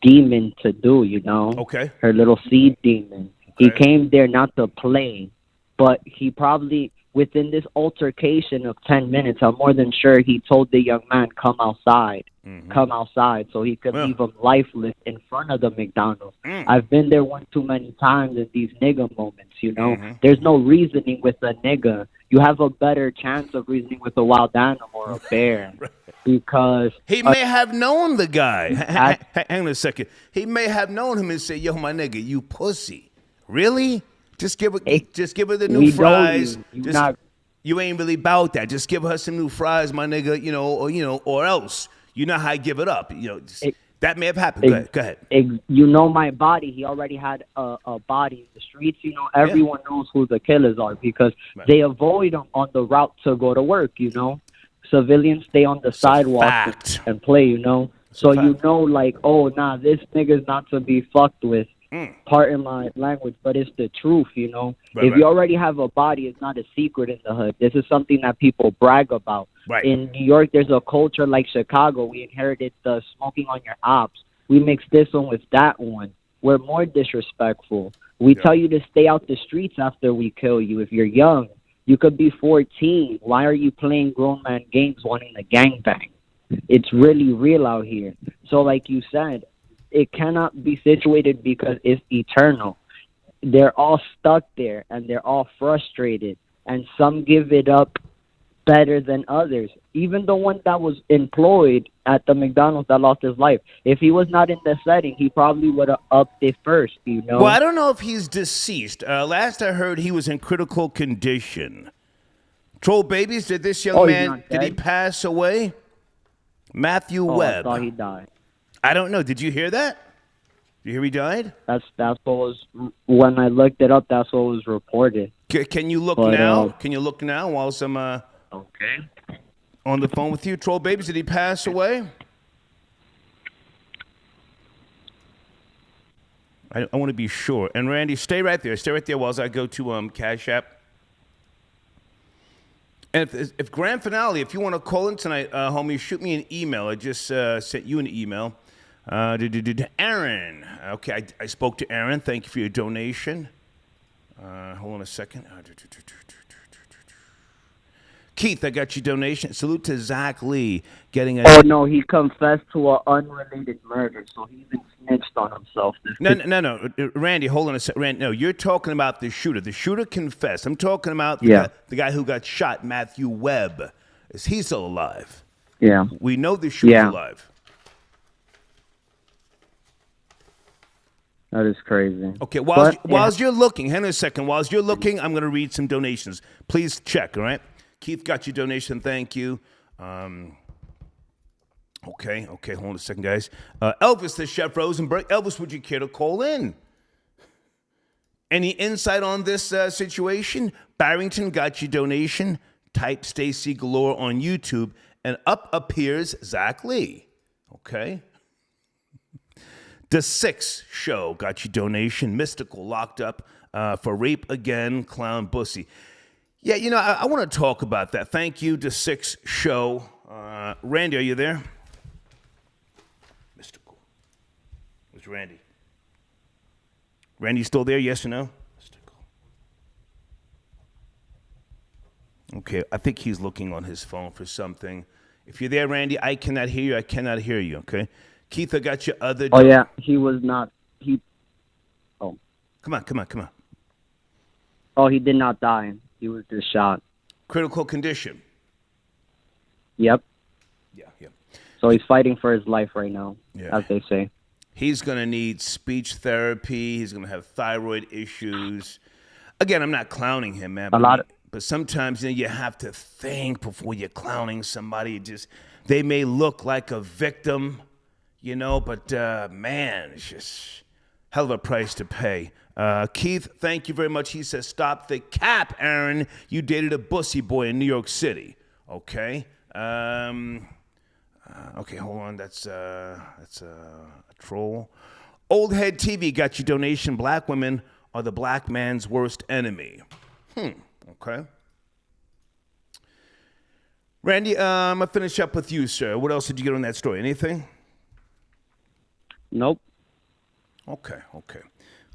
demon to do, Okay. Her little seed demon. Okay. He came there not to play, but he probably, within this altercation of 10 minutes, I'm more than sure he told the young man, come outside, so he could leave him lifeless in front of the McDonald's. I've been there one too many times in these nigga moments, There's no reasoning with a nigga. You have a better chance of reasoning with a wild animal or a bear. Because he may have known the guy. Hang on a second. He may have known him and say, yo, my nigga, you pussy. Really? Just give her the new fries. you ain't really about that. Just give her some new fries, my nigga, or else. You know how I give it up. That may have happened. Go ahead. You know my body. He already had a body in the streets. You know, everyone knows who the killers are because they avoid them on the route to go to work, you know. Civilians stay on the sidewalk and play, you know. So you know, like, oh, nah, this nigga's not to be fucked with. Pardon my language, but it's the truth, you know. If you already have a body, it's not a secret in the hood. This is something that people brag about. Right. In New York, there's a culture like Chicago. We inherited the smoking on your ops. We mix this one with that one. We're more disrespectful. We tell you to stay out the streets after we kill you. If you're young, you could be 14. Why are you playing grown man games wanting to gangbang? It's really real out here. So like you said, it cannot be situated because it's eternal. They're all stuck there, and they're all frustrated, and some give it up better than others. Even the one that was employed at the McDonald's that lost his life, if he was not in the setting, he probably would have upped it first, you know? Well, I don't know if he's deceased. Last I heard, he was in critical condition. Troll babies, did this young man, did he pass away? Matthew Webb. I thought he died. I don't know. Did you hear that? Did you hear he died? That's what was, when I looked it up, that's what was reported. Can you look now? Can you look now while I'm okay on the phone with you? Troll babies, did he pass away? I want to be sure. And Randy, stay right there. Stay right there while I go to Cash App. And if Grand Finale, if you want to call in tonight, homie, shoot me an email. I just sent you an email. Aaron. Okay, I spoke to Aaron. Thank you for your donation. Hold on a second. Keith, I got your donation. Salute to Zach Lee getting a... Oh, no, he confessed to an unrelated murder, so he even snitched on himself. No. Randy, hold on a second. Randy, no, you're talking about the shooter. The shooter confessed. I'm talking about the guy who got shot, Matthew Webb. Is he still alive? Yeah. We know the shooter's alive. That is crazy. Okay, whilst you're looking, hang on a second. Whilst you're looking, I'm going to read some donations. Please check, all right? Keith got your donation. Thank you. Okay, hold on a second, guys. Elvis, the Chef Rosenberg. Elvis, would you care to call in? Any insight on this situation? Barrington got your donation. Type Stacy Galore on YouTube, and up appears Zach Lee. Okay. The Six Show got your donation. Mystical locked up for rape again. Clown Bussy. Yeah, you know, I want to talk about that. Thank you, The Six Show. Randy, are you there? Mystical. Where's Randy? Randy still there, yes or no? Mystical. Okay, I think he's looking on his phone for something. If you're there, Randy, I cannot hear you. I cannot hear you, okay? Keith, I got your other... Oh, yeah, he was not... Oh. Come on. Oh, he did not die. He was just shot. Critical condition. Yep. Yeah. So he's fighting for his life right now, as they say. He's going to need speech therapy. He's going to have thyroid issues. Again, I'm not clowning him, man. But sometimes you have to think before you're clowning somebody. They may look like a victim, but man, it's just hell of a price to pay. Keith, thank you very much. He says, stop the cap, Aaron. You dated a bussy boy in New York City. Okay. Okay, hold on. That's a troll. Old Head TV got your donation. Black women are the black man's worst enemy. Okay. Randy, I'm going to finish up with you, sir. What else did you get on that story? Anything? Nope. Okay.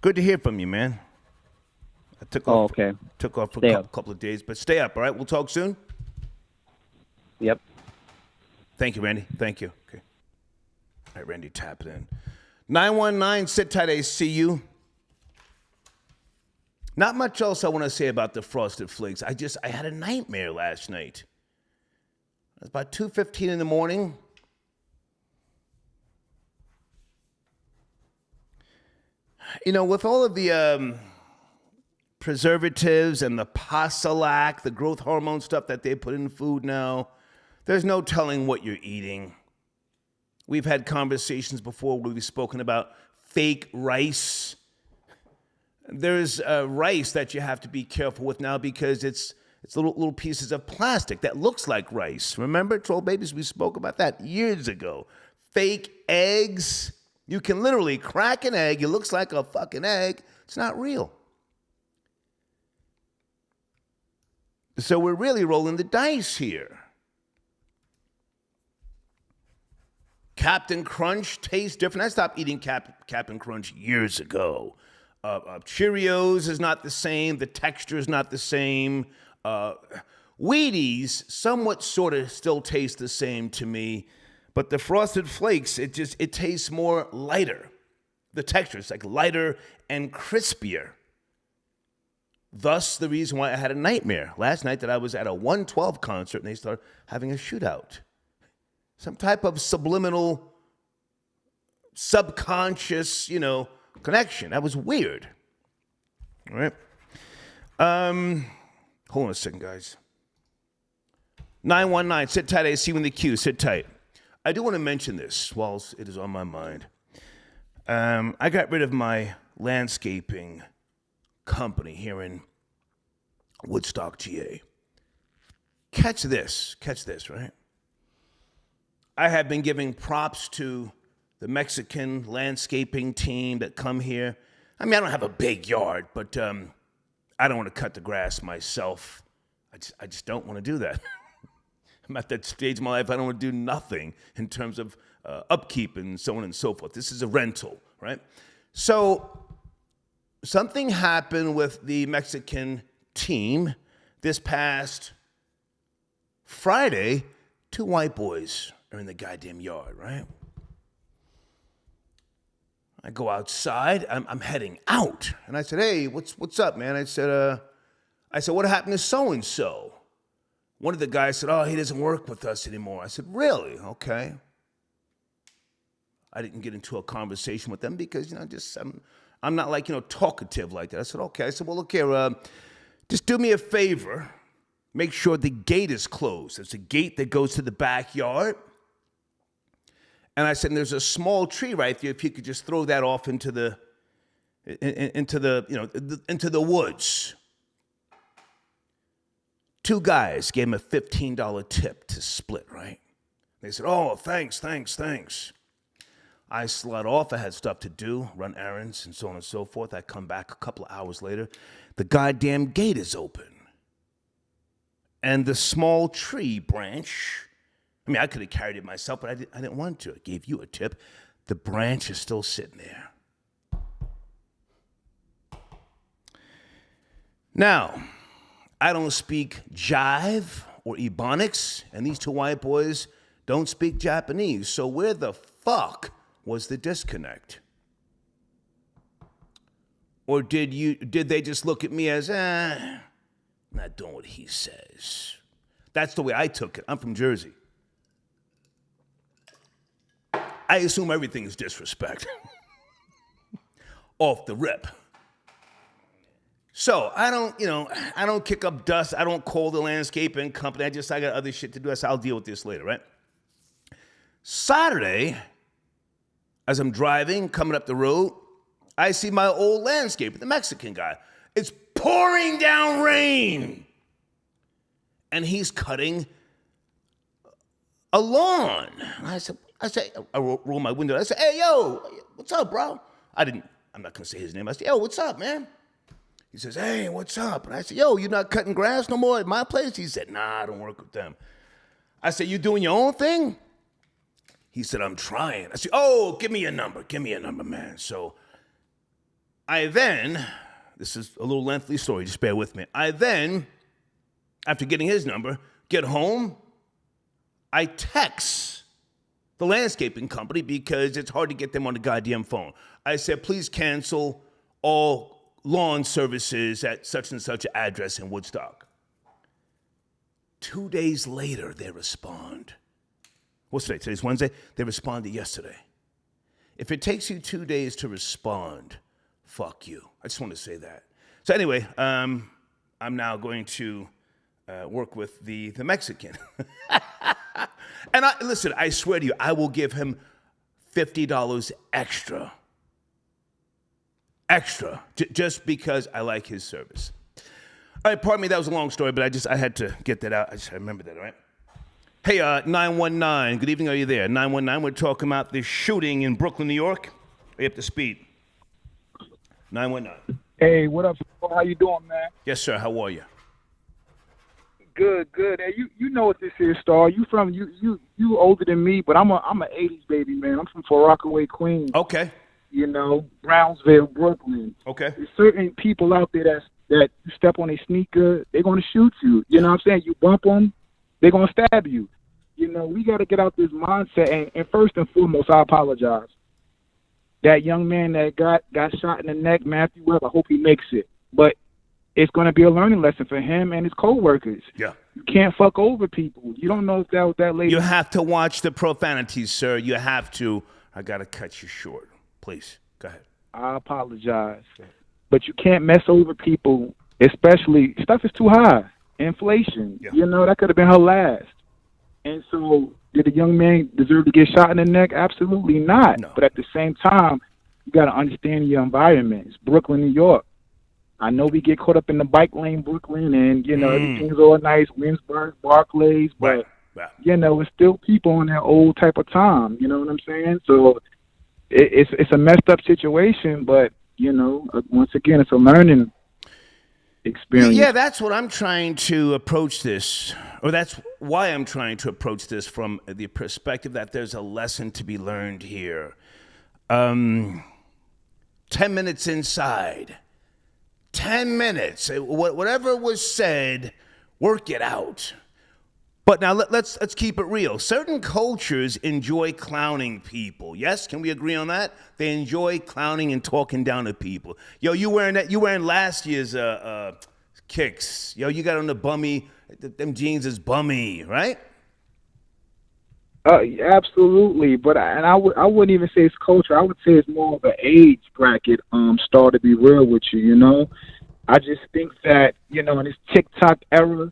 Good to hear from you, man. I took off for a couple of days, but stay up, all right? We'll talk soon? Yep. Thank you, Randy. Thank you. Okay. All right, Randy, tap it in. 919, sit tight, I see you. Not much else I want to say about the Frosted Flakes. I had a nightmare last night. It was about 2:15 in the morning. With all of the preservatives and the Pasalac, the growth hormone stuff that they put in food now, there's no telling what you're eating. We've had conversations before where we've spoken about fake rice. There's rice that you have to be careful with now because it's little pieces of plastic that looks like rice. Remember, Troll Babies, we spoke about that years ago. Fake eggs. You can literally crack an egg. It looks like a fucking egg. It's not real. So we're really rolling the dice here. Captain Crunch tastes different. I stopped eating Captain Crunch years ago. Cheerios is not the same. The texture is not the same. Wheaties somewhat sort of still taste the same to me. But the Frosted Flakes, it tastes more lighter. The texture is like lighter and crispier. Thus, the reason why I had a nightmare last night that I was at a 112 concert and they started having a shootout. Some type of subliminal, subconscious, connection. That was weird. All right. Hold on a second, guys. 919, sit tight. I see you in the queue. Sit tight. I do want to mention this while it is on my mind. I got rid of my landscaping company here in Woodstock, GA. Catch this, right? I have been giving props to the Mexican landscaping team that come here. I mean, I don't have a big yard, but I don't want to cut the grass myself. I just don't want to do that. I'm at that stage in my life, I don't want to do nothing in terms of upkeep and so on and so forth. This is a rental, right? So something happened with the Mexican team this past Friday. 2 white boys are in the goddamn yard, right? I go outside. I'm heading out, and I said, "Hey, what's up, man?" I said, "What happened to so and so?" One of the guys said, "Oh, he doesn't work with us anymore." I said, "Really? Okay." I didn't get into a conversation with them because I'm not like talkative like that. I said, "Okay." I said, "Well, look here, just do me a favor. Make sure the gate is closed. There's a gate that goes to the backyard." And I said, "There's a small tree right there. If you could just throw that off into the woods." 2 guys gave him a $15 tip to split, right? They said, "Oh, thanks. I slid off. I had stuff to do, run errands, and so on and so forth. I come back a couple of hours later. The goddamn gate is open. And the small tree branch, I mean, I could have carried it myself, but I didn't want to. I gave you a tip. The branch is still sitting there. Now, I don't speak jive or ebonics, and these 2 white boys don't speak Japanese. So where the fuck was the disconnect? Or did they just look at me as, not doing what he says? That's the way I took it. I'm from Jersey. I assume everything is disrespect. Off the rip. So I don't kick up dust. I don't call the landscaping company. I got other shit to do. I said, I'll deal with this later, right? Saturday, as I'm driving, coming up the road, I see my old landscaper, the Mexican guy. It's pouring down rain. And he's cutting a lawn. And I roll my window. I said, "Hey, yo, what's up, bro?" I'm not going to say his name. I said, "Yo, what's up, man?" He says, "Hey, what's up?" And I said, "Yo, you not cutting grass no more at my place?" He said, "Nah, I don't work with them." I said, "You doing your own thing?" He said, "I'm trying." I said, "Oh, give me a number, man." So this is a little lengthy story, just bear with me. I then, after getting his number, get home, I text the landscaping company because it's hard to get them on the goddamn phone. I said, "Please cancel all lawn services at such and such address in Woodstock." 2 days later, they respond. What's today? Today's Wednesday. They responded yesterday. If it takes you 2 days to respond, fuck you. I just want to say that. So anyway, I'm now going to work with the Mexican. And listen, I swear to you, I will give him $50 extra. Just because I like his service. All right, pardon me, that was a long story, but I had to get that out. I remember that, all right? Hey, 919, good evening, are you there? 919, we're talking about the shooting in Brooklyn, New York. Are you up to speed? 919. Hey, what up? How you doing, man? Yes, sir, how are you? Good. Hey, you know what this is, Star. You older than me, but I'm a 80s baby, man. I'm from Far Rockaway, Queens. Okay. You know, Brownsville, Brooklyn. Okay. There's certain people out there that you step on a sneaker, they're gonna shoot you. You know what I'm saying? You bump them, they're gonna stab you. You know, we got to get out this mindset. And first and foremost, I apologize. That young man that got shot in the neck, Matthew Webb, I hope he makes it. But it's going to be a learning lesson for him and his co-workers. Yeah. You can't fuck over people. You don't know if that was that lady. You have to watch the profanities, sir. You have to. I got to cut you short. Please, go ahead. I apologize. But you can't mess over people, especially stuff is too high. Inflation. Yeah. You know, that could have been her last. And so did the young man deserve to get shot in the neck? Absolutely not. No. But at the same time, you got to understand your environment. It's Brooklyn, New York. I know we get caught up in the bike lane, Brooklyn, and, you know, everything's all nice, Williamsburg, Barclays, but, Right. you know, it's still people in that old type of time. You know what I'm saying? So it's a messed up situation, but, you know, once again, it's a learning experience. Yeah, that's what I'm trying to approach this, or that's why I'm trying to approach this from the perspective that there's a lesson to be learned here. 10 minutes inside. 10 minutes. Whatever was said, work it out. But now let's keep it real. Certain cultures enjoy clowning people. Yes, can we agree on that? They enjoy clowning and talking down to people. Yo, you wearing that? You wearing last year's kicks? Yo, you got on the bummy. Them jeans is bummy, right? Absolutely, but I wouldn't even say it's culture. I would say it's more of an age bracket. Star, to be real with you, you know, I just think that, you know, in this TikTok era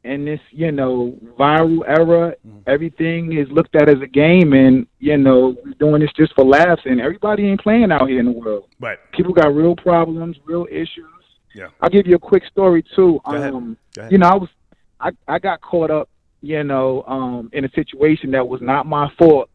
and this, you know, viral era, everything is looked at as a game, and, you know, we're doing this just for laughs, and everybody ain't playing out here in the world. Right. People got real problems, real issues. Yeah. I'll give you a quick story too. Go ahead. You know, I got caught up, you know, in a situation that was not my fault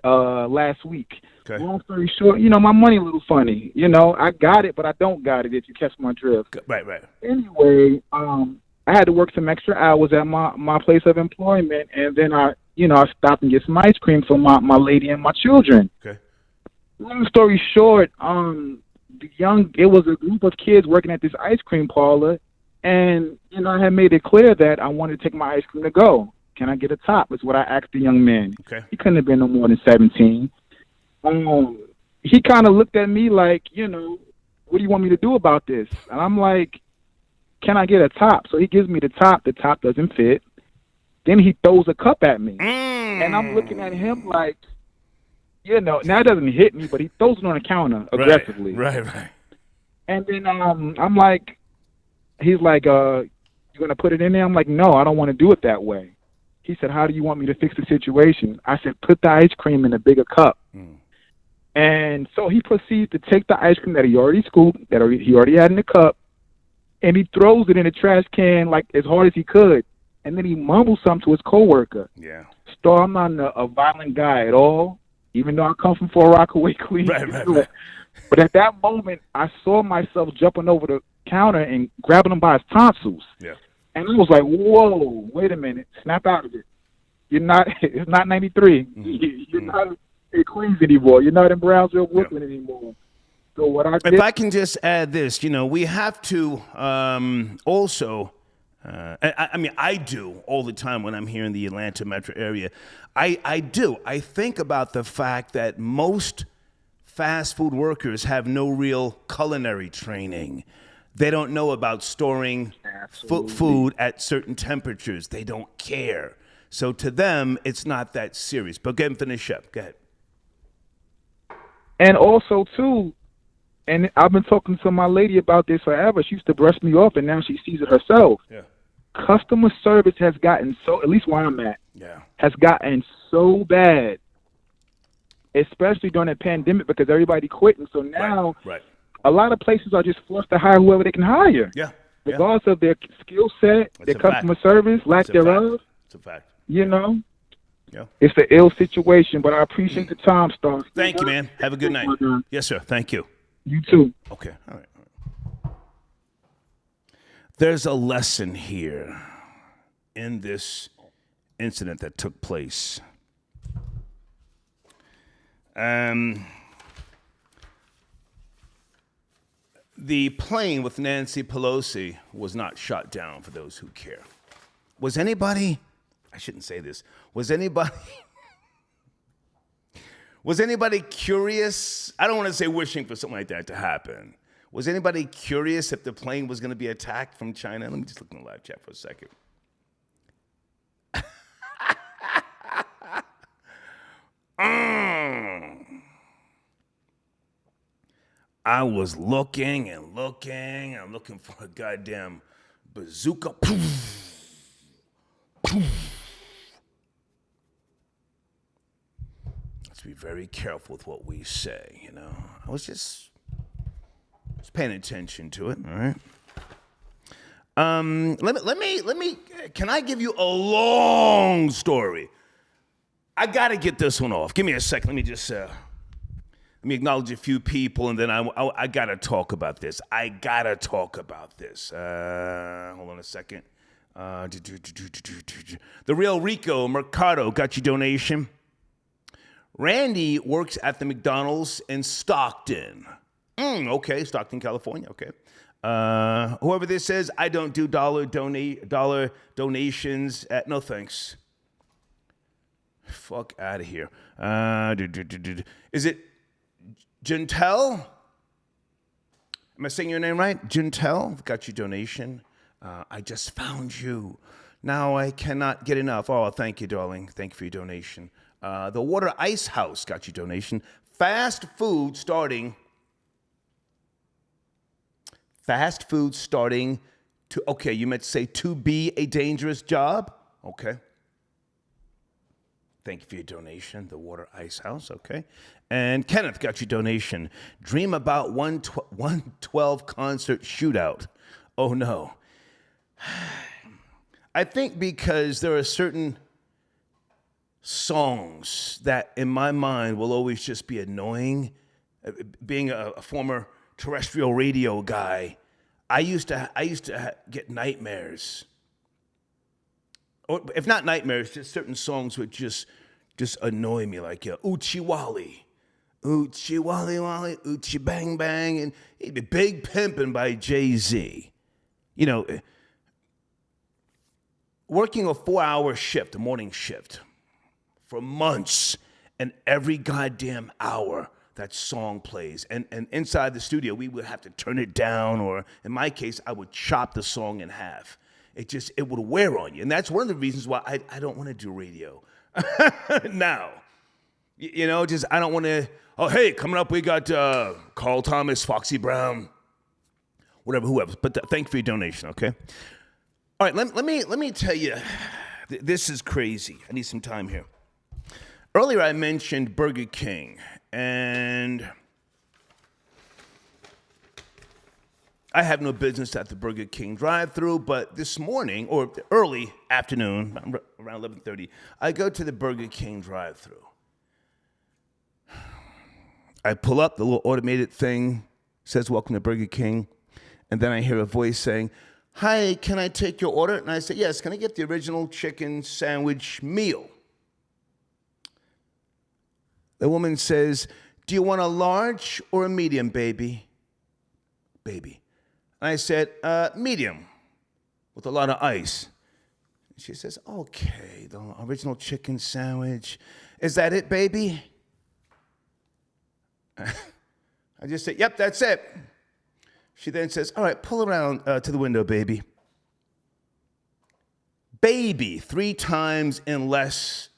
last week. Okay. Long story short, you know, my money a little funny. You know, I got it, but I don't got it, if you catch my drift. Right. Anyway, I had to work some extra hours at my place of employment, and then I stopped and get some ice cream for my lady and my children. Okay. Long story short, it was a group of kids working at this ice cream parlor, and, you know, I had made it clear that I wanted to take my ice cream to go. Can I get a top? Is what I asked the young man. Okay. He couldn't have been no more than 17. He kind of looked at me like, you know, what do you want me to do about this? And I'm like, can I get a top? So he gives me the top. The top doesn't fit. Then he throws a cup at me. And I'm looking at him like, you know, now it doesn't hit me, but he throws it on the counter aggressively. Right. And then I'm like, he's like, you going to put it in there? I'm like, no, I don't want to do it that way. He said, how do you want me to fix the situation? I said, put the ice cream in a bigger cup. And so he proceeds to take the ice cream that he already scooped, he already had in the cup, and he throws it in the trash can like as hard as he could. And then he mumbles something to his coworker. Yeah. Star, I'm not a violent guy at all, even though I come from Far Rockaway, Queens. Right. But at that moment, I saw myself jumping over the counter and grabbing him by his tonsils. Yeah. And I was like, whoa, wait a minute, snap out of it. It's not 93. You're not in Queens anymore. You're not in Brownsville, Brooklyn anymore. So what I did. If I can just add this, you know, we have to also, I mean, I do all the time when I'm here in the Atlanta metro area. I think about the fact that most fast food workers have no real culinary training. They don't know about storing food at certain temperatures. They don't care. So to them, it's not that serious. But go ahead and finish up. Go ahead. And also, too, And I've been talking to my lady about this forever. She used to brush me off, and now she sees it herself. Yeah. Customer service has gotten so, at least where I'm at, Yeah. has gotten so bad, especially during the pandemic because everybody quitting. So now Right. a lot of places are just forced to hire whoever they can hire. Yeah. Regardless of their skill set, That's their a customer fact. service, lack It's a thereof. fact. It's a fact. You know? Yeah. It's an ill situation, but I appreciate the time, Star. Thank you, man. Have a good night. Yes, sir. Thank you. You too. Okay. All right. There's a lesson here in this incident that took place. The plane with Nancy Pelosi was not shot down, for those who care. Was anybody, I shouldn't say this, was anybody curious? I don't want to say wishing for something like that to happen. Was anybody curious if the plane was going to be attacked from China? Let me just look in the live chat for a second. I was looking and looking. I'm looking for a goddamn bazooka. Let's be very careful with what we say, you know. I was just paying attention to it, all right? Let me, can I give you a long story? I gotta get this one off. Give me a second. Let me just, let me acknowledge a few people, and then I gotta talk about this. Hold on a second. The Real Rico Mercado got your donation. Randy works at the McDonald's in Stockton. Okay, Stockton, California. Okay. Whoever this is, I don't do dollar donations. No thanks. Fuck out of here. Is it Gentel? Am I saying your name right? Gentel, got your donation. I just found you. Now I cannot get enough. Oh, thank you, darling. Thank you for your donation. The Water Ice House got your donation. Fast food starting to, okay, you meant to say to be a dangerous job? Okay. Thank you for your donation, the Water Ice House, okay. And Kenneth got your donation. Dream about 112 concert shootout. Oh, no. I think because there are certain songs that in my mind will always just be annoying. Being a former terrestrial radio guy, I used to get nightmares. Or if not nightmares, just certain songs would just annoy me, like Oochie Wally, Oochie Wally Wally, Oochie Bang Bang, and Big Pimpin' by Jay-Z. You know, working a 4-hour shift, a morning shift, for months, and every goddamn hour that song plays. And inside the studio, we would have to turn it down, or in my case, I would chop the song in half. It would wear on you. And that's one of the reasons why I don't want to do radio now. You know, just I don't want to, oh, hey, coming up, we got Carl Thomas, Foxy Brown, whoever. But thank you for your donation, okay? All right, let me tell you, this is crazy. I need some time here. Earlier, I mentioned Burger King, and I have no business at the Burger King drive-thru, but this morning, or early afternoon, around 11:30, I go to the Burger King drive-thru. I pull up, the little automated thing says, welcome to Burger King, and then I hear a voice saying, hi, can I take your order? And I say, yes, can I get the original chicken sandwich meal? The woman says, do you want a large or a medium, baby? Baby. I said, medium, with a lot of ice. She says, okay, the original chicken sandwich. Is that it, baby? I just said, yep, that's it. She then says, all right, pull around to the window, baby. Baby, 3 times in less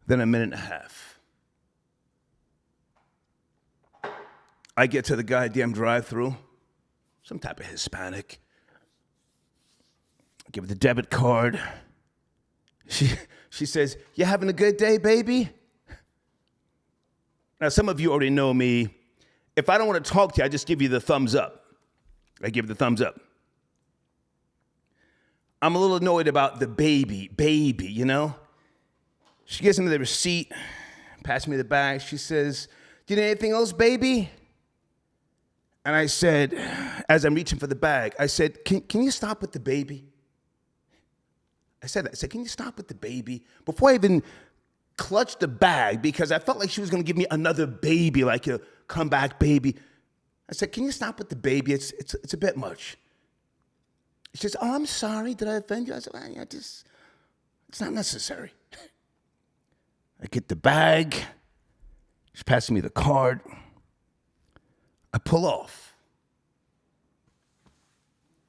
than a minute and a half. I get to the goddamn drive-thru, some type of Hispanic. I give her the debit card. She says, "You having a good day, baby?" Now, some of you already know me. If I don't want to talk to you, I just give you the thumbs up. I give the thumbs up. I'm a little annoyed about the baby, you know? She gives me the receipt, passes me the bag. She says, "Do you need anything else, baby?" And I said, as I'm reaching for the bag, I said, can you stop with the baby? I said that. I said, "Can you stop with the baby?" Before I even clutched the bag, because I felt like she was going to give me another baby, like a comeback baby. I said, "Can you stop with the baby? It's a bit much." She says, "Oh, I'm sorry. Did I offend you?" I said, "Well, yeah, it's not necessary." I get the bag. She's passing me the card. I pull off.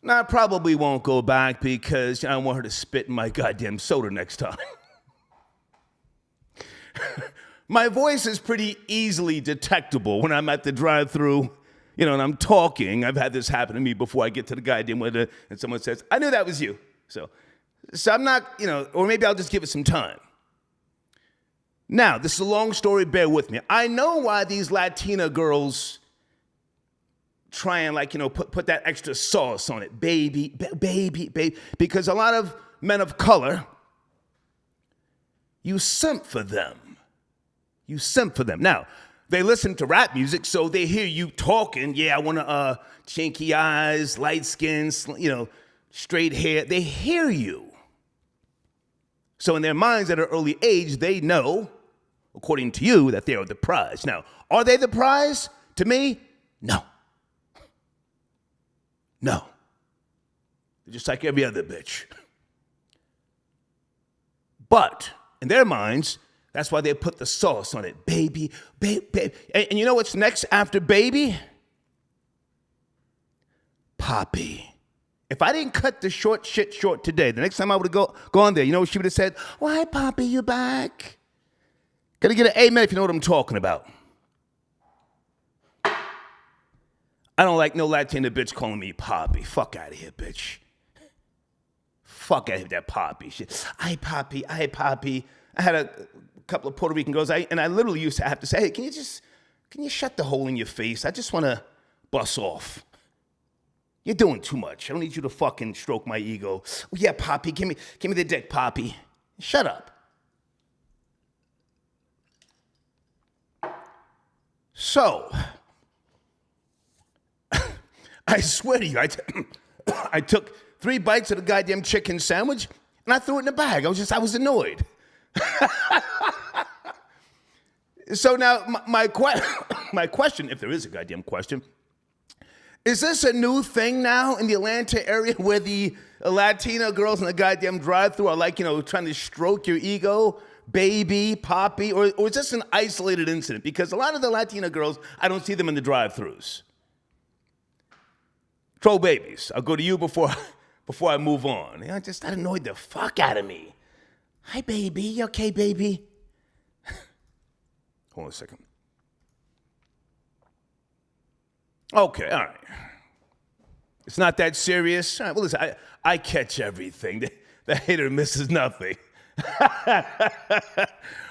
Now, I probably won't go back because I don't want her to spit in my goddamn soda next time. My voice is pretty easily detectable when I'm at the drive-thru, you know, and I'm talking. I've had this happen to me before I get to the goddamn window and someone says, "I knew that was you." So I'm not, you know, or maybe I'll just give it some time. Now, this is a long story. Bear with me. I know why these Latina girls try and, like, you know, put that extra sauce on it. Baby. Because a lot of men of color, you simp for them. You simp for them. Now, they listen to rap music, so they hear you talking. "Yeah, I want to chinky eyes, light skin, you know, straight hair." They hear you. So in their minds at an early age, they know, according to you, that they are the prize. Now, are they the prize? To me, no. No. They're just like every other bitch. But in their minds, that's why they put the sauce on it. Baby. And you know what's next after baby? Poppy. If I didn't cut the short today, the next time I would have gone there, you know what she would have said? "Well, hi, Poppy, you back?" Gotta get an amen if you know what I'm talking about. I don't like no Latina bitch calling me Poppy. Fuck out of here, bitch. Fuck out of here, that Poppy shit. Hi, Poppy. I had a couple of Puerto Rican girls, and I literally used to have to say, "Hey, can you shut the hole in your face? I just want to bust off. You're doing too much. I don't need you to fucking stroke my ego." "Oh, yeah, Poppy, give me the dick, Poppy." Shut up. So, I swear to you, I took 3 bites of the goddamn chicken sandwich and I threw it in the bag. I was annoyed. So now my question, if there is a goddamn question, is this a new thing now in the Atlanta area where the Latina girls in the goddamn drive-thru are, like, you know, trying to stroke your ego? Baby, Poppy, or is this an isolated incident? Because a lot of the Latina girls, I don't see them in the drive-thrus. Troll babies, I'll go to you before I move on. You know, that annoyed the fuck out of me. "Hi, baby. You okay, baby?" Hold on a second. Okay, all right. It's not that serious. All right, well, listen, I catch everything. The hater misses nothing.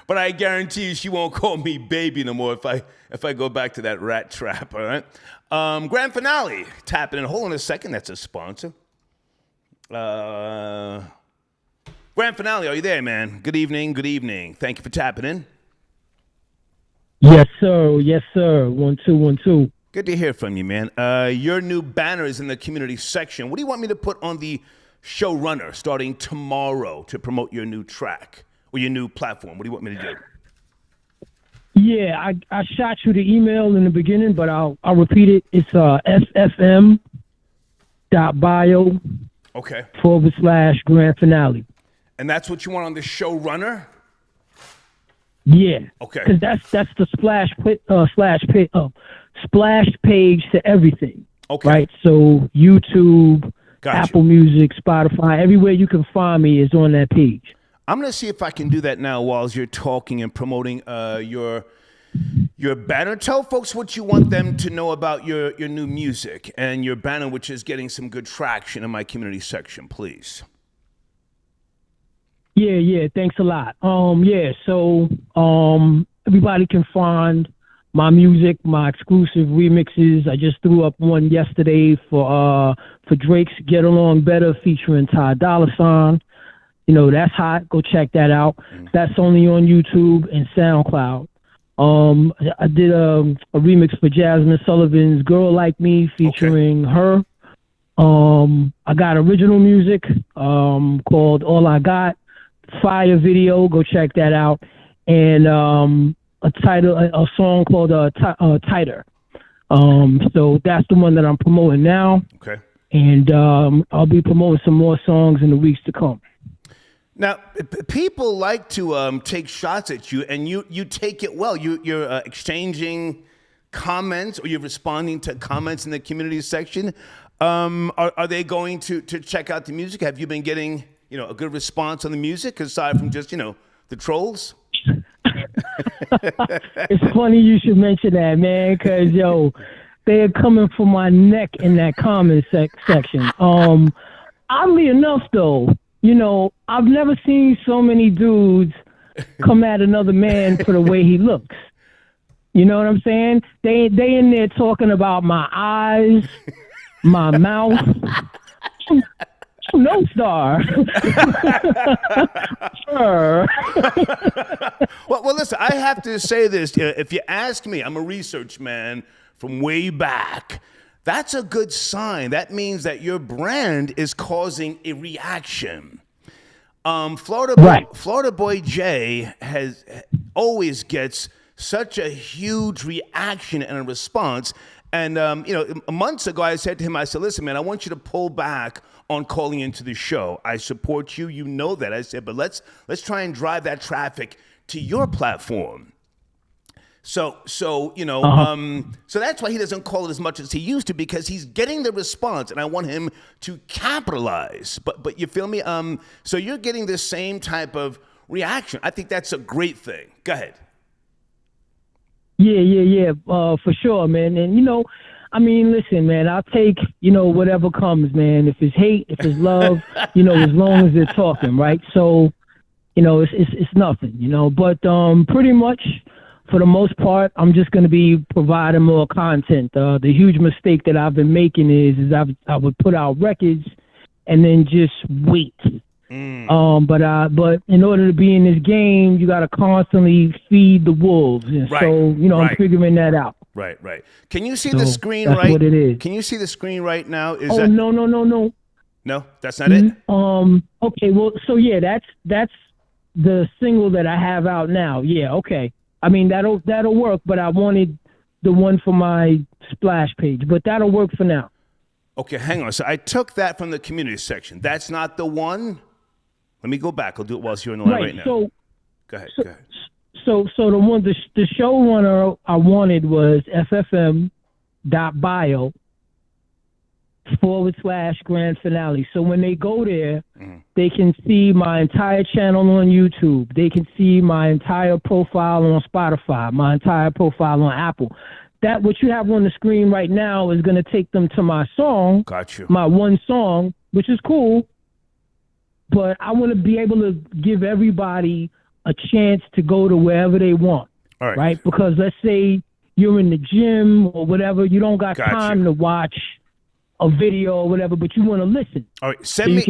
But I guarantee you she won't call me baby no more if I go back to that rat trap, all right? Grand finale, tapping in. Hold on a second, that's a sponsor. Grand finale, are you there, man? Good evening. Thank you for tapping in. Yes, sir. 1 2 1 2. Good to hear from you, man. Your new banner is in the community section. What do you want me to put on the showrunner starting tomorrow to promote your new track or your new platform? What do you want me to do? Yeah, I shot you the email in the beginning, but I'll repeat it. It's ffm.bio Okay. /grand finale. And that's what you want on the showrunner? Yeah. Okay. Because that's the splash page to everything. Okay. Right. So YouTube, Gotcha. Apple Music, Spotify, everywhere you can find me is on that page. I'm going to see if I can do that now while you're talking and promoting your Your banner. Tell folks what you want them to know about your new music and your banner, which is getting some good traction in my community section, please. Yeah, thanks a lot. So everybody can find my music, my exclusive remixes. I just threw up one yesterday for Drake's Get Along Better featuring Ty Dolla $ign. You know, that's hot. Go check that out. That's only on YouTube and SoundCloud. I did a remix for Jasmine Sullivan's Girl Like Me featuring her. I got original music called All I Got. Fire video, go check that out. And a song called Tighter. So that's the one that I'm promoting now. Okay. And I'll be promoting some more songs in the weeks to come. Now, people like to take shots at you, and you take it well. You're exchanging comments, or you're responding to comments in the community section. Are they going to check out the music? Have you been getting a good response on the music aside from just the trolls? It's funny you should mention that, man, because they're coming for my neck in that comment section. Oddly enough, though. I've never seen so many dudes come at another man for the way he looks. You know what I'm saying? They in there talking about my eyes, my mouth. No star. Well, listen, I have to say this. If you ask me, I'm a research man from way back. That's a good sign. That means that your brand is causing a reaction. Florida Boy Jay always gets such a huge reaction and a response. And months ago, I said to him, I said, listen, man, I want you to pull back on calling into the show. I support you. You know that. I said, but let's try and drive that traffic to your platform. So that's why he doesn't call it as much as he used to, because he's getting the response, and I want him to capitalize. But you feel me? So you're getting the same type of reaction. I think that's a great thing. Go ahead. Yeah. For sure, man. And listen, man, I'll take whatever comes, man. If it's hate, if it's love, as long as they're talking, right? So, it's nothing, But pretty much, for the most part, I'm just going to be providing more content. The huge mistake that I've been making is I would put out records and then just wait. But in order to be in this game, you got to constantly feed the wolves. And right. So, I'm figuring that out. Right. Can you see the screen that's right? What it is. Can you see the screen right now? No. No, that's not it? Okay, well, so yeah, that's the single that I have out now. Yeah, okay. That'll work, but I wanted the one for my splash page, but that'll work for now. Okay, hang on. So I took that from the community section. That's not the one? Let me go back. I'll do it whilst you're in the line right now. So, go ahead. So the one, the show one I wanted was ffm.bio/grand finale. So when they go there, they can see my entire channel on YouTube. They can see my entire profile on Spotify, my entire profile on Apple. That what you have on the screen right now is going to take them to my song, Got you. my one song, which is cool. But I want to be able to give everybody a chance to go to wherever they want. All right. Right? Because let's say you're in the gym or whatever, you don't got time to watch a video or whatever, but you want to listen. All right, Send me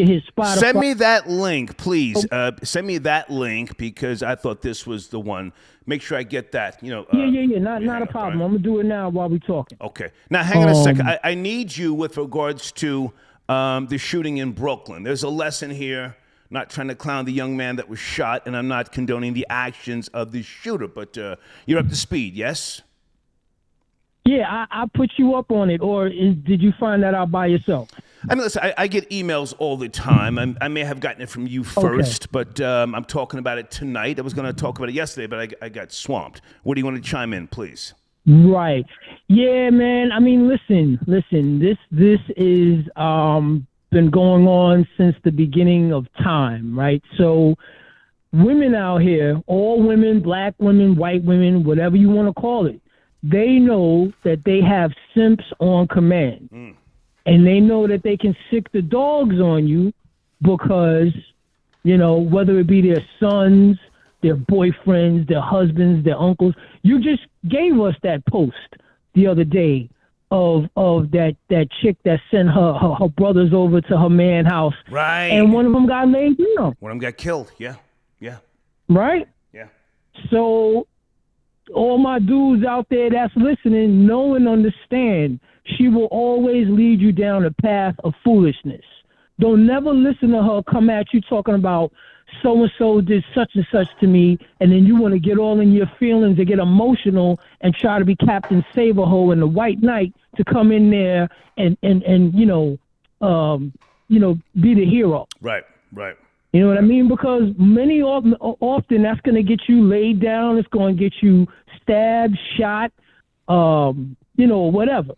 that link, please. Send me that link, because I thought this was the one. Make sure I get that. Yeah. Not a problem. Right. I'm gonna do it now while we're talking. Okay. Now, hang on a second. I need you with regards to the shooting in Brooklyn. There's a lesson here. Not trying to clown the young man that was shot, and I'm not condoning the actions of the shooter, but you're up to speed, yes? Yeah, I put you up on it, or did you find that out by yourself? Listen, I get emails all the time. I may have gotten it from you first, but I'm talking about it tonight. I was going to talk about it yesterday, but I got swamped. What do you want to chime in, please? Right. Yeah, man. Listen. This is been going on since the beginning of time, right? So women out here, all women, black women, white women, whatever you want to call it, they know that they have simps on command. And they know that they can sick the dogs on you because, you know, whether it be their sons, their boyfriends, their husbands, their uncles. You just gave us that post the other day of that chick that sent her brothers over to her man's house. Right. And one of them got laid down. One of them got killed. Yeah. Yeah. Right? Yeah. So all my dudes out there that's listening, know and understand, she will always lead you down a path of foolishness. Don't never listen to her come at you talking about so-and-so did such and such to me, and then you want to get all in your feelings and get emotional and try to be Captain Saberho and the White Knight to come in there and be the hero. Right. You know what I mean? Because often that's going to get you laid down. It's going to get you stabbed, shot, whatever.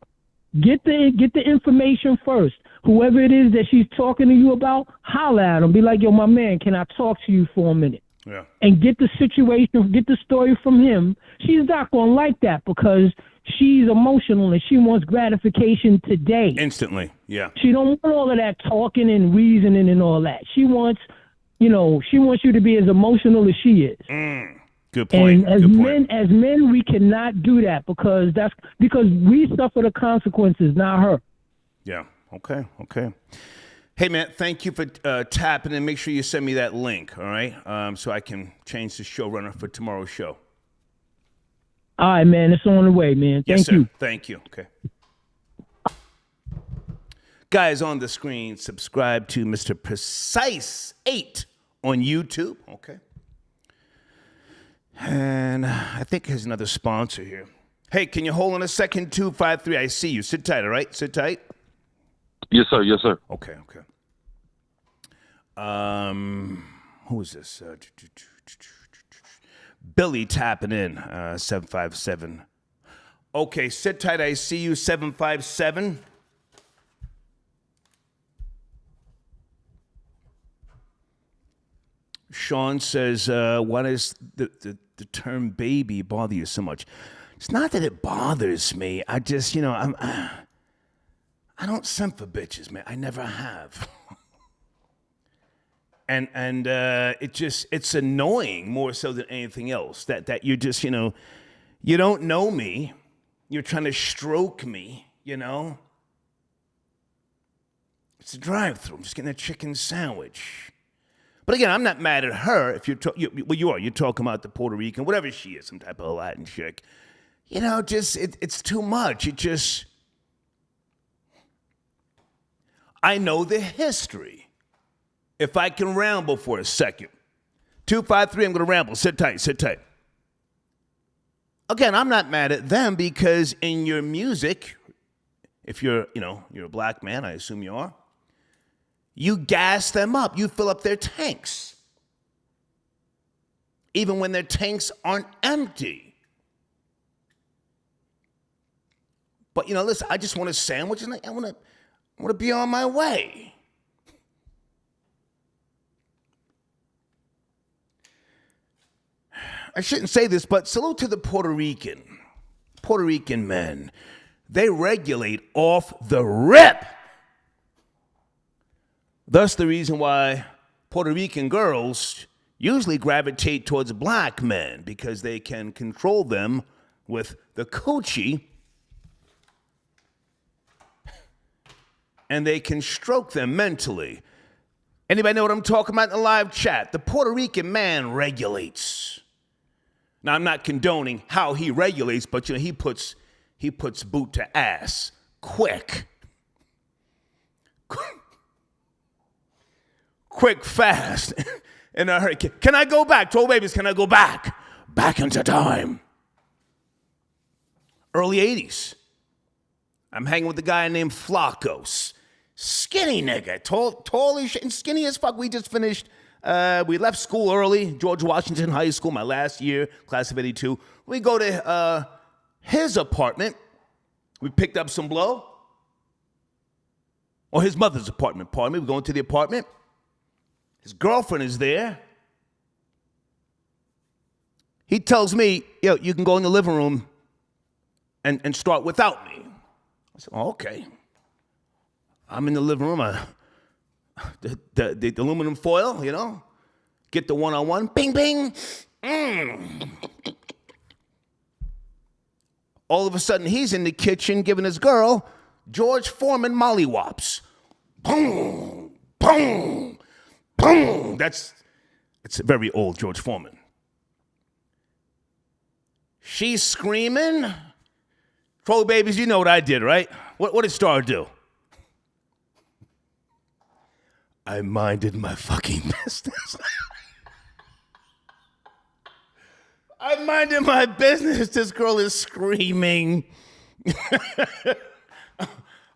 Get the information first. Whoever it is that she's talking to you about, holler at him. Be like, yo, my man, can I talk to you for a minute? Yeah. And get the situation, get the story from him. She's not going to like that because she's emotional and she wants gratification today. Instantly, yeah. She don't want all of that talking and reasoning and all that. She wants you to be as emotional as she is. Good point. And as men, we cannot do that because we suffer the consequences, not her. Yeah. Okay. Hey, man, thank you for tapping in. Make sure you send me that link, all right? So I can change the showrunner for tomorrow's show. All right, man. It's on the way, man. Yes, Thank you. Thank you. Okay. Guys on the screen, subscribe to Mr. Precise 8 on YouTube. Okay. And I think there's another sponsor here. Hey, can you hold on a second? 253. I see you. Sit tight, all right? Sit tight. Yes, sir. Yes, sir. Okay. Who is this? Billy tapping in, 757. Okay, sit tight. I see you, 757. Sean says, why does the term baby bother you so much? It's not that it bothers me. I just, I don't simp for bitches, man. I never have. and it's annoying more so than anything else that you just, you don't know me. You're trying to stroke me, It's a drive-thru. I'm just getting a chicken sandwich. But again, I'm not mad at her. If you're you're talking about the Puerto Rican, whatever she is, some type of Latin chick. It's too much. I know the history. If I can ramble for a second. 253, I'm going to ramble. Sit tight. Again, I'm not mad at them because in your music, if you're a black man, I assume you are, you gas them up. You fill up their tanks. Even when their tanks aren't empty. But, listen, I just want a sandwich and I want to be on my way. I shouldn't say this, but salute to the Puerto Rican men. They regulate off the rip. Thus the reason why Puerto Rican girls usually gravitate towards black men because they can control them with the coochie and they can stroke them mentally. Anybody know what I'm talking about in the live chat? The Puerto Rican man regulates. Now, I'm not condoning how he regulates, but he puts boot to ass quick. Quick, fast, in a hurry. Can I go back? Troll babies, can I go back? Back into time. Early 80s. I'm hanging with a guy named Flacos. Skinny nigga. Tall as shit and skinny as fuck. We just finished, we left school early, George Washington High School, my last year, class of 82. We go to his apartment. We picked up some blow. Or his mother's apartment, pardon me. We're going to the apartment. His girlfriend is there. He tells me, yo, you can go in the living room and start without me. I said, oh, okay. I'm in the living room. The aluminum foil, you know, get the one-on-one, bing, bing. All of a sudden, he's in the kitchen giving his girl George Foreman mollywops. Boom, boom, boom. It's a very old George Foreman. She's screaming. Troll babies, you know what I did, right? What did Star do? I minded my fucking business. I minded my business. This girl is screaming.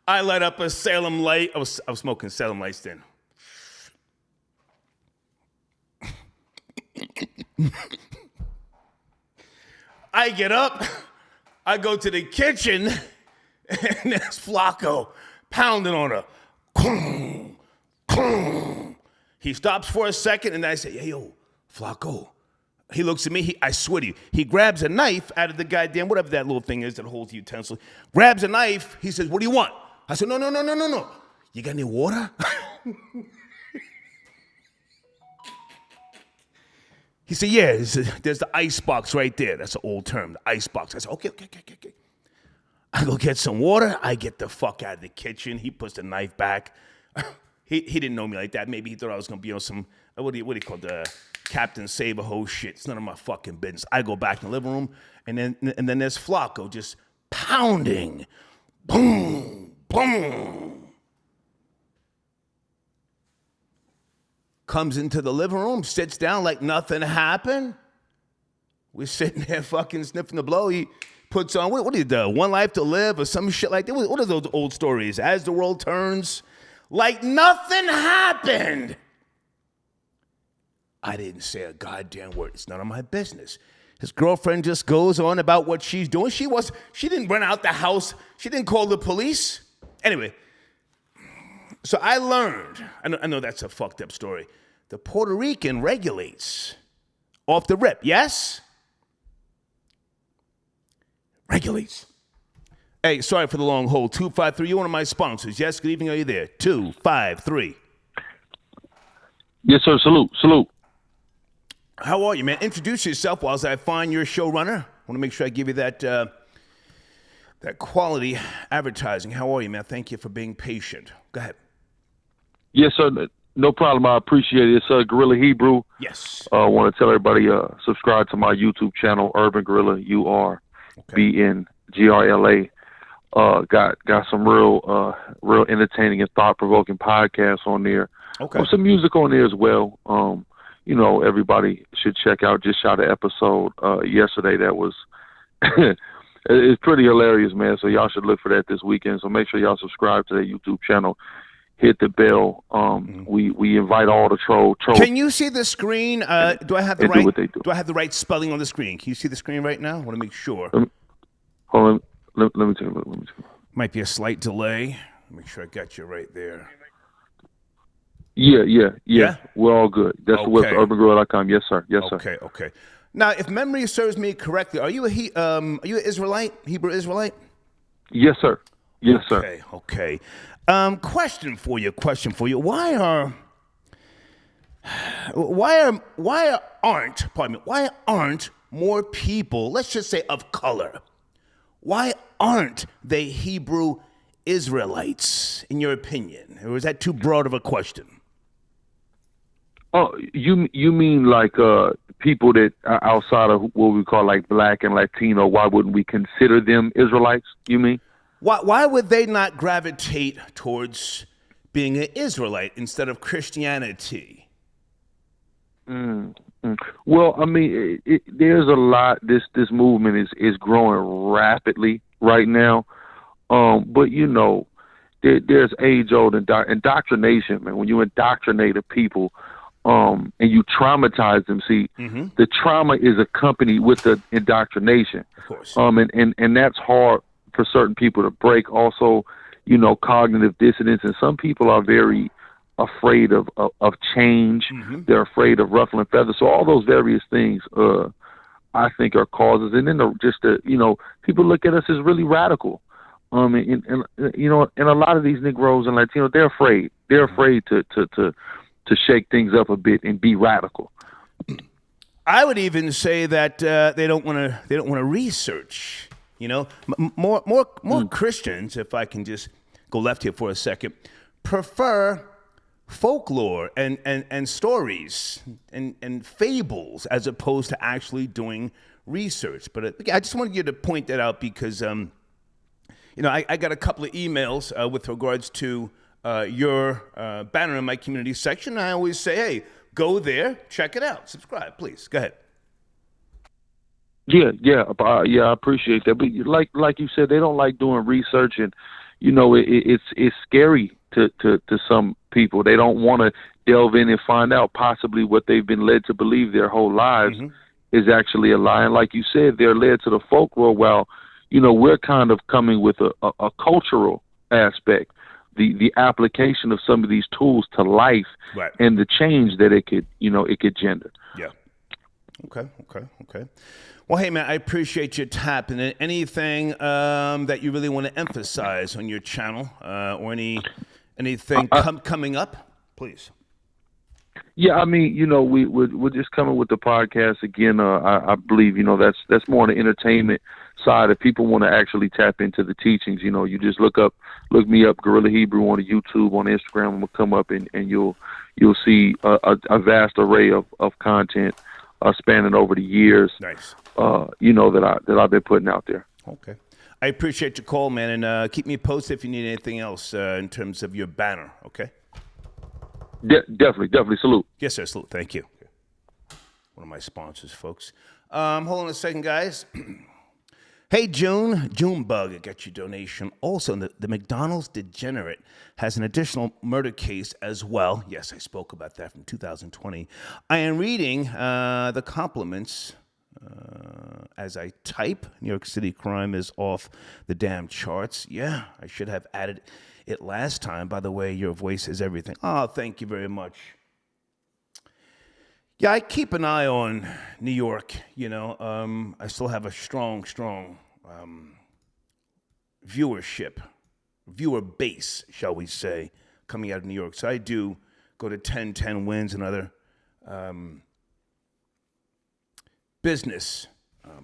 I light up a Salem light. I was smoking Salem lights then. I get up. I go to the kitchen, and there's Flacco pounding on her. He stops for a second, and I say, hey, yo, Flacco. He looks at me. I swear to you, he grabs a knife out of the goddamn, whatever that little thing is that holds the utensil. Grabs a knife. He says, what do you want? I said, no. You got any water? He said, yeah, there's the ice box right there. That's an old term, the ice box. I said, okay. I go get some water. I get the fuck out of the kitchen. He puts the knife back. He didn't know me like that. Maybe he thought I was going to be on some, what do you call the Captain Save-A-Ho shit. It's none of my fucking business. I go back in the living room, and then there's Flacco just pounding. Boom, boom. Comes into the living room, sits down like nothing happened. We're sitting there fucking sniffing the blow. He puts on, what did he do? One Life to Live or some shit like that? What are those old stories? As the World Turns, like nothing happened. I didn't say a goddamn word. It's none of my business. His girlfriend just goes on about what she's doing. She didn't run out the house. She didn't call the police. Anyway, so I learned, I know that's a fucked up story. The Puerto Rican regulates off the rip, yes? Regulates. Hey, sorry for the long hold. 253, you're one of my sponsors. Yes, good evening. Are you there? 253. Yes, sir. Salute. How are you, man? Introduce yourself while I find your showrunner. I want to make sure I give you that quality advertising. How are you, man? Thank you for being patient. Go ahead. Yes, sir. No problem. I appreciate it. It's Gorilla Hebrew. Yes. I want to tell everybody subscribe to my YouTube channel, Urban Gorilla, URBNGRLA. Got some real entertaining and thought-provoking podcasts on there. Okay. Some music on there as well. Everybody should check out. Just shot an episode yesterday that was it's pretty hilarious, man. So y'all should look for that this weekend. So make sure y'all subscribe to that YouTube channel. Hit the bell. We invite all the trolls. Can you see the screen? Do I have the right? Do what they do. Do I have the right spelling on the screen? Can you see the screen right now? I want to make sure. Hold on. Let me take a look. Might be a slight delay. Make sure I got you right there. Yeah. We're all good. That's the website, urbangorilla.com. Yes, sir. Okay. Now, if memory serves me correctly, are you an Israelite, Hebrew Israelite? Yes, sir. Yes, sir. Okay. Question for you. Why aren't more people, let's just say of color, why aren't they Hebrew Israelites, in your opinion? Or is that too broad of a question? Oh, you mean like people that are outside of what we call like black and Latino? Why wouldn't we consider them Israelites? You mean? Why would they not gravitate towards being an Israelite instead of Christianity? Well, I mean, there's a lot. This movement is growing rapidly right now. But there's age-old indoctrination, man. When you indoctrinate a people, and you traumatize them, the trauma is accompanied with the indoctrination. Of course. And that's hard for certain people to break. Also, cognitive dissonance, and some people are very afraid of change. They're afraid of ruffling feathers. So all those various things I think are causes. And then people look at us as really radical. And a lot of these Negroes and Latinos, they're afraid. They're afraid to shake things up a bit and be radical. I would even say that they don't want to research. More Christians, if I can just go left here for a second, prefer folklore and stories and fables as opposed to actually doing research. But I just wanted you to point that out because I got a couple of emails with regards to your banner in my community section. I always say, hey, go there, check it out, subscribe, please. Go ahead. Yeah, I appreciate that. But like you said, they don't like doing research, and it's scary to some people. They don't want to delve in and find out possibly what they've been led to believe their whole lives is actually a lie. And like you said, they're led to the folklore. While we're kind of coming with a cultural aspect, the application of some of these tools to life, right, and the change that it could gender. Yeah. Okay. Well, hey, man, I appreciate you tapping in. Anything that you really want to emphasize on your channel or anything coming up, please? Yeah, I mean, we're just coming with the podcast again. I believe, that's more on the entertainment side. If people want to actually tap into the teachings, you just look me up, Gorilla Hebrew on the YouTube, on Instagram. Will come up and you'll see a vast array of content spanning over the years. Nice. That I've been putting out there. Okay. I appreciate your call, man, and keep me posted if you need anything else in terms of your banner, okay? Definitely. Salute. Yes, sir. Salute. Thank you. One of my sponsors, folks. Hold on a second, guys. Hey, Junebug, I got your donation. Also, the McDonald's degenerate has an additional murder case as well. Yes, I spoke about that from 2020. I am reading the compliments as I type. New York City crime is off the damn charts. Yeah, I should have added it last time. By the way, your voice is everything. Oh, thank you very much. Yeah, I keep an eye on New York. I still have a strong viewer base, shall we say, coming out of New York. So I do go to 1010 Wins and other business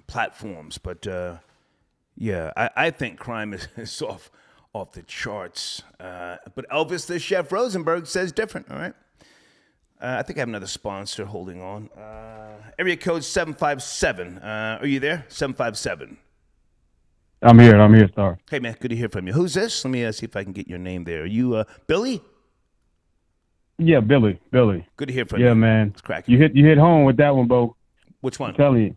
platforms. But I think crime is off the charts. But Elvis the Chef Rosenberg says different, all right? I think I have another sponsor holding on. Area code 757. Are you there? 757. I'm here, Star. Hey, man, good to hear from you. Who's this? Let me see if I can get your name there. Are you Billy? Yeah, Billy. Good to hear from you. Yeah, man. It's cracking. You hit home with that one, Bo. Which one? I'm telling you.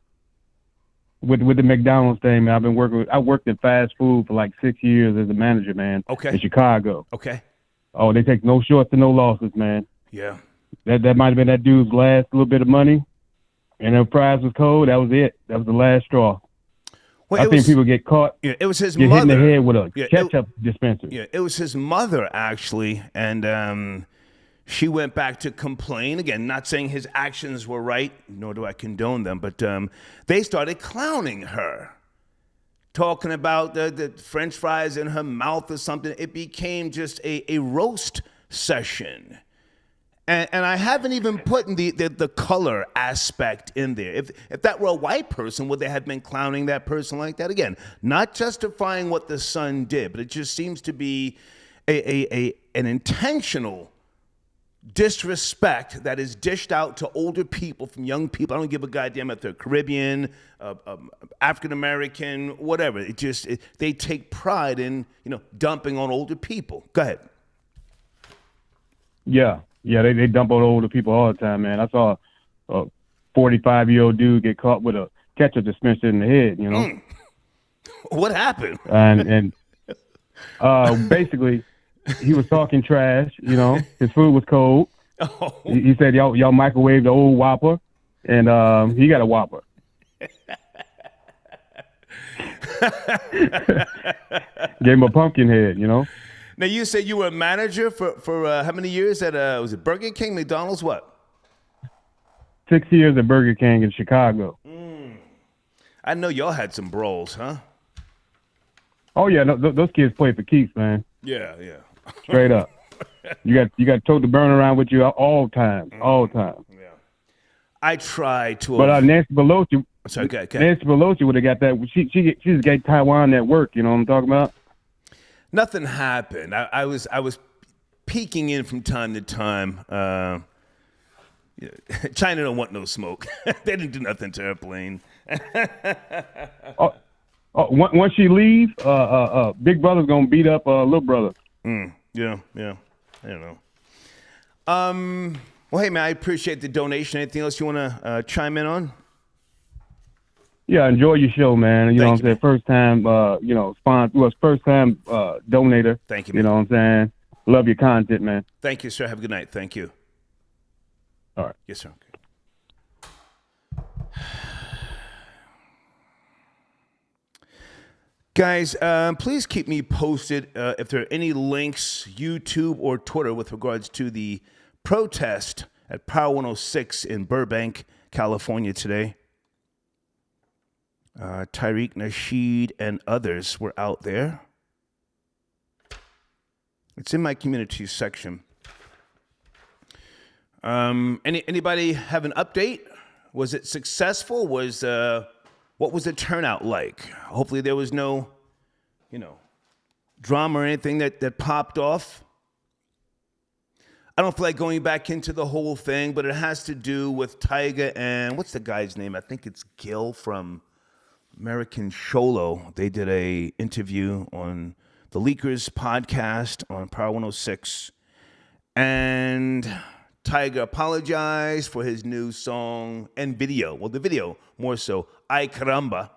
With the McDonald's thing, man, I worked in fast food for like 6 years as a manager, man. Okay. In Chicago. Okay. Oh, they take no shorts and no losses, man. Yeah. That might have been that dude's last little bit of money, and the prize was cold. That was it. That was the last straw. Well, I think people get caught. Yeah, it was his get mother. Hit in the head with a ketchup dispenser. Yeah, it was his mother actually, and she went back to complain again. Not saying his actions were right, nor do I condone them, but they started clowning her, talking about the French fries in her mouth or something. It became just a roast session. And I haven't even put in the color aspect in there. If that were a white person, would they have been clowning that person like that? Again, not justifying what the son did, but it just seems to be an intentional disrespect that is dished out to older people from young people. I don't give a goddamn if they're Caribbean, African American, whatever. They take pride in dumping on older people. Go ahead. Yeah, they dump on older people all the time, man. I saw a 45-year-old dude get caught with a ketchup dispenser in the head, What happened? And basically, he was talking trash, His food was cold. Oh. He said, y'all microwaved the old Whopper, and he got a Whopper. Gave him a pumpkin head, Now, you said you were a manager for how many years at, was it Burger King, McDonald's, what? 6 years at Burger King in Chicago. I know y'all had some brawls, huh? Oh yeah, no, those kids play for keeps, man. Yeah. Straight up. You got tote the burn around with you all time. Yeah. I try to. But Nancy Pelosi. Sorry, go ahead. Nancy Pelosi would have got that. She just got Taiwan at work. You know what I'm talking about? Nothing happened. I was peeking in from time to time. China don't want no smoke. They didn't do nothing to her plane. Once she leaves, big brother's gonna beat up little brother. Yeah. I don't know. Well, hey man, I appreciate the donation. Anything else you want to chime in on? Yeah, enjoy your show, man. You know what I'm saying? First time, sponsor. Was first time donator. Thank you, man. You know what I'm saying? Love your content, man. Thank you, sir. Have a good night. Thank you. All right. Yes, sir. Guys, please keep me posted if there are any links, YouTube or Twitter, with regards to the protest at Power 106 in Burbank, California today. Tariq Nasheed and others were out there. It's in my community section. Anybody have an update? Was it successful? What was the turnout like? Hopefully there was no, drama or anything that popped off. I don't feel like going back into the whole thing, but it has to do with Tyga and what's the guy's name? I think it's Gil from American Sholo. They did a interview on the Leakers podcast on Power 106, and Tyga apologized for his new song and video. Well, the video more so, Ay Caramba.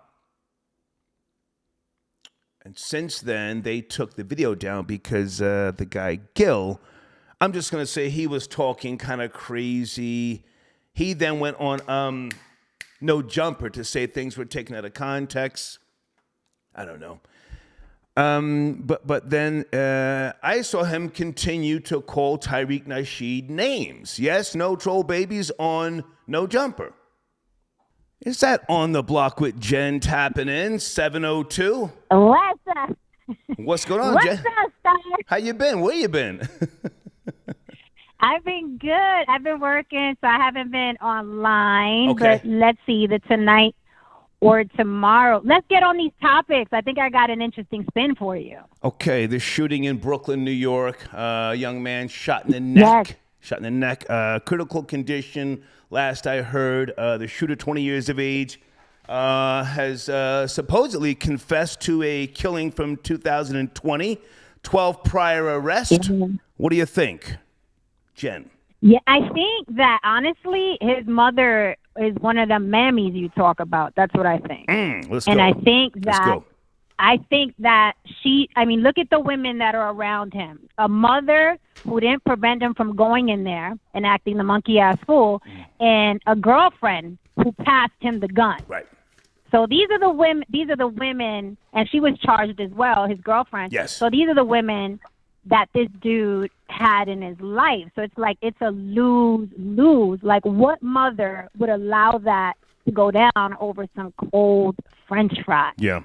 And since then, they took the video down because the guy Gil, I'm just going to say he was talking kind of crazy. He then went on No Jumper to say things were taken out of context. I don't know. But then I saw him continue to call Tariq Nasheed names. Yes, no troll babies on No Jumper. Is that On the Block with Jen tapping in, 702? What's up? What's going on, Jen? What's up, Star? How you been? Where you been? I've been good. I've been working, so I haven't been online. Okay. But let's see, the tonight or tomorrow. Let's get on these topics. I think I got an interesting spin for you. Okay, the shooting in Brooklyn, New York. A young man shot in the neck. Yes. Shot in the neck. Critical condition. Last I heard, the shooter, 20 years of age, has supposedly confessed to a killing from 2020. 12 prior arrests. Mm-hmm. What do you think, Jen? Yeah, I think that, honestly, his mother is one of the mammies you talk about. That's what I think. Let's and go. I think Let's that go. look at the women that are around him. A mother who didn't prevent him from going in there and acting the monkey ass fool, and a girlfriend who passed him the gun. Right. So these are the women, and she was charged as well, his girlfriend. Yes. So these are the women that this dude had in his life. So it's like it's a lose-lose. Like, what mother would allow that to go down over some cold French fries? Yeah.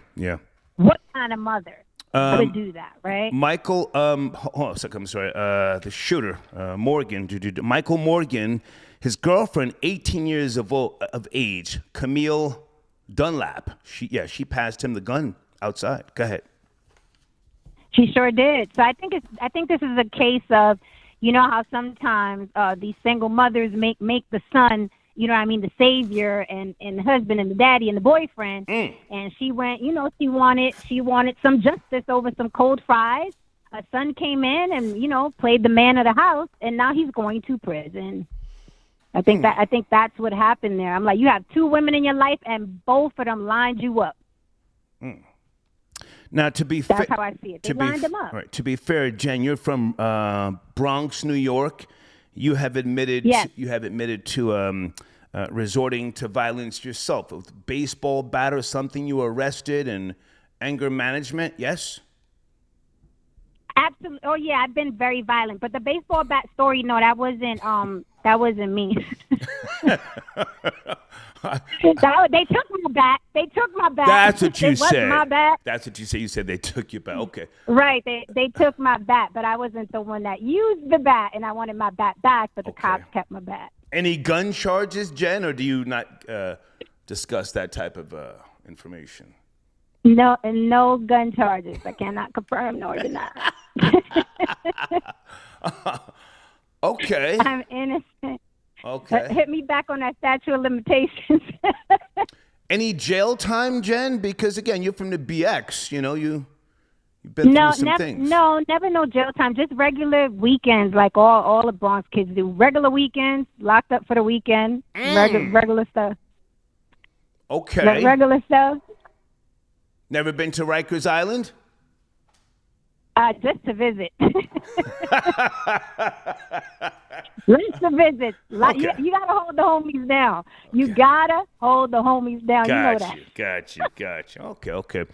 What kind of mother would do that, right? Michael, hold on a second, I'm sorry. The shooter, Morgan, Michael Morgan, his girlfriend, 18 years of age, Camille Dunlap. She passed him the gun outside. Go ahead. She sure did. So I think this is a case of, you know how sometimes these single mothers make the son, the savior and the husband and the daddy and the boyfriend. And she went, she wanted some justice over some cold fries. A son came in and, played the man of the house, and now he's going to prison. I think that's what happened there. I'm like, you have two women in your life, and both of them lined you up. Now, that's how I see it. They lined them up. Right, to be fair, Jen, you're from Bronx, New York. You have admitted. Yes. You have admitted to resorting to violence yourself. With baseball bat or something, you were arrested, and anger management. Yes. Absolutely. Oh yeah, I've been very violent. But the baseball bat story, no, that wasn't me. They took my bat. They took my bat. That's what you it said. It was my bat. That's what you said. You said they took your bat. Okay. Right. They took my bat, but I wasn't the one that used the bat, and I wanted my bat back, but the cops kept my bat. Any gun charges, Jen, or do you not discuss that type of information? No gun charges. I cannot confirm nor deny. Okay. I'm innocent. Okay. Hit me back on that statute of limitations. Any jail time, Jen? Because again, you're from the BX. You know, you've been through some things. No, never no jail time. Just regular weekends, like all the Bronx kids do. Regular weekends, locked up for the weekend. Regular stuff. Okay. Like regular stuff. Never been to Rikers Island? Just to visit. Just to visit. Like, Okay. you gotta hold the homies down. You gotta hold the homies down. You know that. Got you. Okay.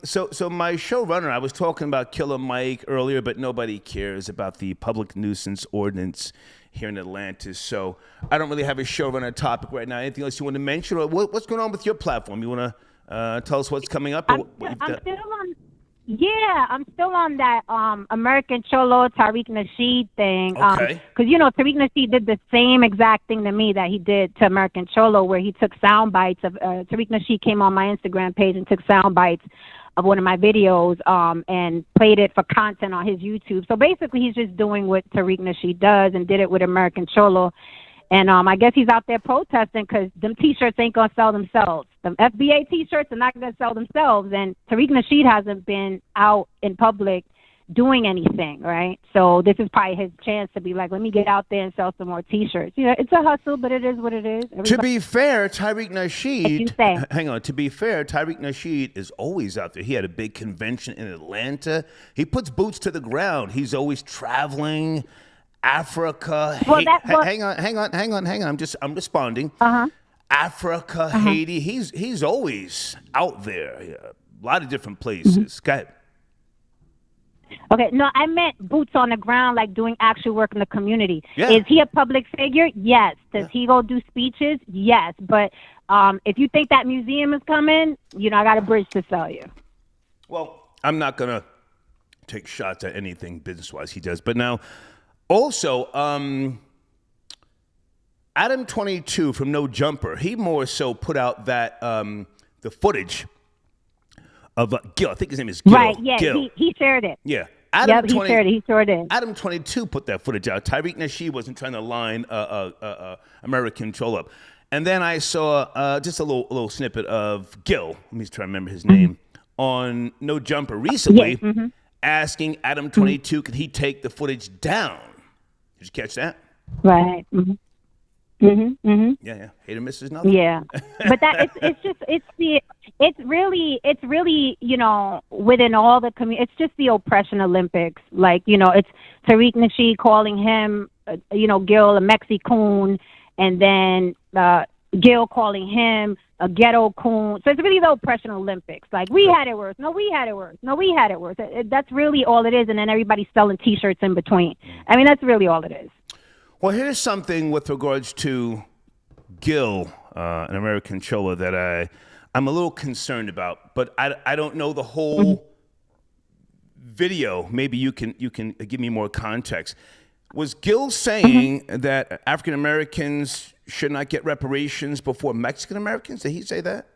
So my showrunner, I was talking about Killer Mike earlier, but nobody cares about the public nuisance ordinance here in Atlanta. So I don't really have a showrunner topic right now. Anything else you want to mention, or what's going on with your platform? You want to tell us what's coming up? I'm still on that American Cholo Tariq Nasheed thing. Okay. Because, Tariq Nasheed did the same exact thing to me that he did to American Cholo, where he took sound bites of Tariq Nasheed came on my Instagram page and took sound bites of one of my videos and played it for content on his YouTube. So basically he's just doing what Tariq Nasheed does and did it with American Cholo. And I guess he's out there protesting because them T-shirts ain't going to sell themselves. Them FBA T-shirts are not going to sell themselves. And Tariq Nasheed hasn't been out in public doing anything, right? So this is probably his chance to be like, let me get out there and sell some more T-shirts. It's a hustle, but it is what it is. To be fair, Tariq Nasheed, hang on. To be fair, Tariq Nasheed is always out there. He had a big convention in Atlanta. He puts boots to the ground. He's always traveling. Africa, hang on. I'm responding. Africa, Haiti. He's always out there. A lot of different places. Go ahead. Okay, no, I meant boots on the ground, like doing actual work in the community. Yeah. Is he a public figure? Yes. Does he go do speeches? Yes. But if you think that museum is coming, I got a bridge to sell you. Well, I'm not gonna take shots at anything business-wise he does, but now. Also, Adam 22 from No Jumper, he more so put out that the footage of Gil. I think his name is Gil. Right, yeah, Gil. He shared it. Yeah. He shared it. He sure did. Adam 22 put that footage out. Tariq Nasheed wasn't trying to line American Cholo up. And then I saw just a little snippet of Gil, let me try to remember his name, on No Jumper recently, asking Adam 22, could he take the footage down? Did you catch that? Right. Yeah. Hate or miss is nothing. Yeah, but that it's really within all the community. It's just the oppression Olympics. Like it's Tariq Nasheed calling him Gil a Mexicoon, and then Gil calling him a ghetto coon. So it's really the oppression Olympics. Like, we had it worse. No, we had it worse. No, we had it worse. That's really all it is. And then everybody's selling T-shirts in between. I mean, that's really all it is. Well, here's something with regards to Gil, an American Cholo, that I'm a little concerned about. But I don't know the whole video. Maybe you can give me more context. Was Gil saying that African Americans should not get reparations before Mexican Americans? Did he say that?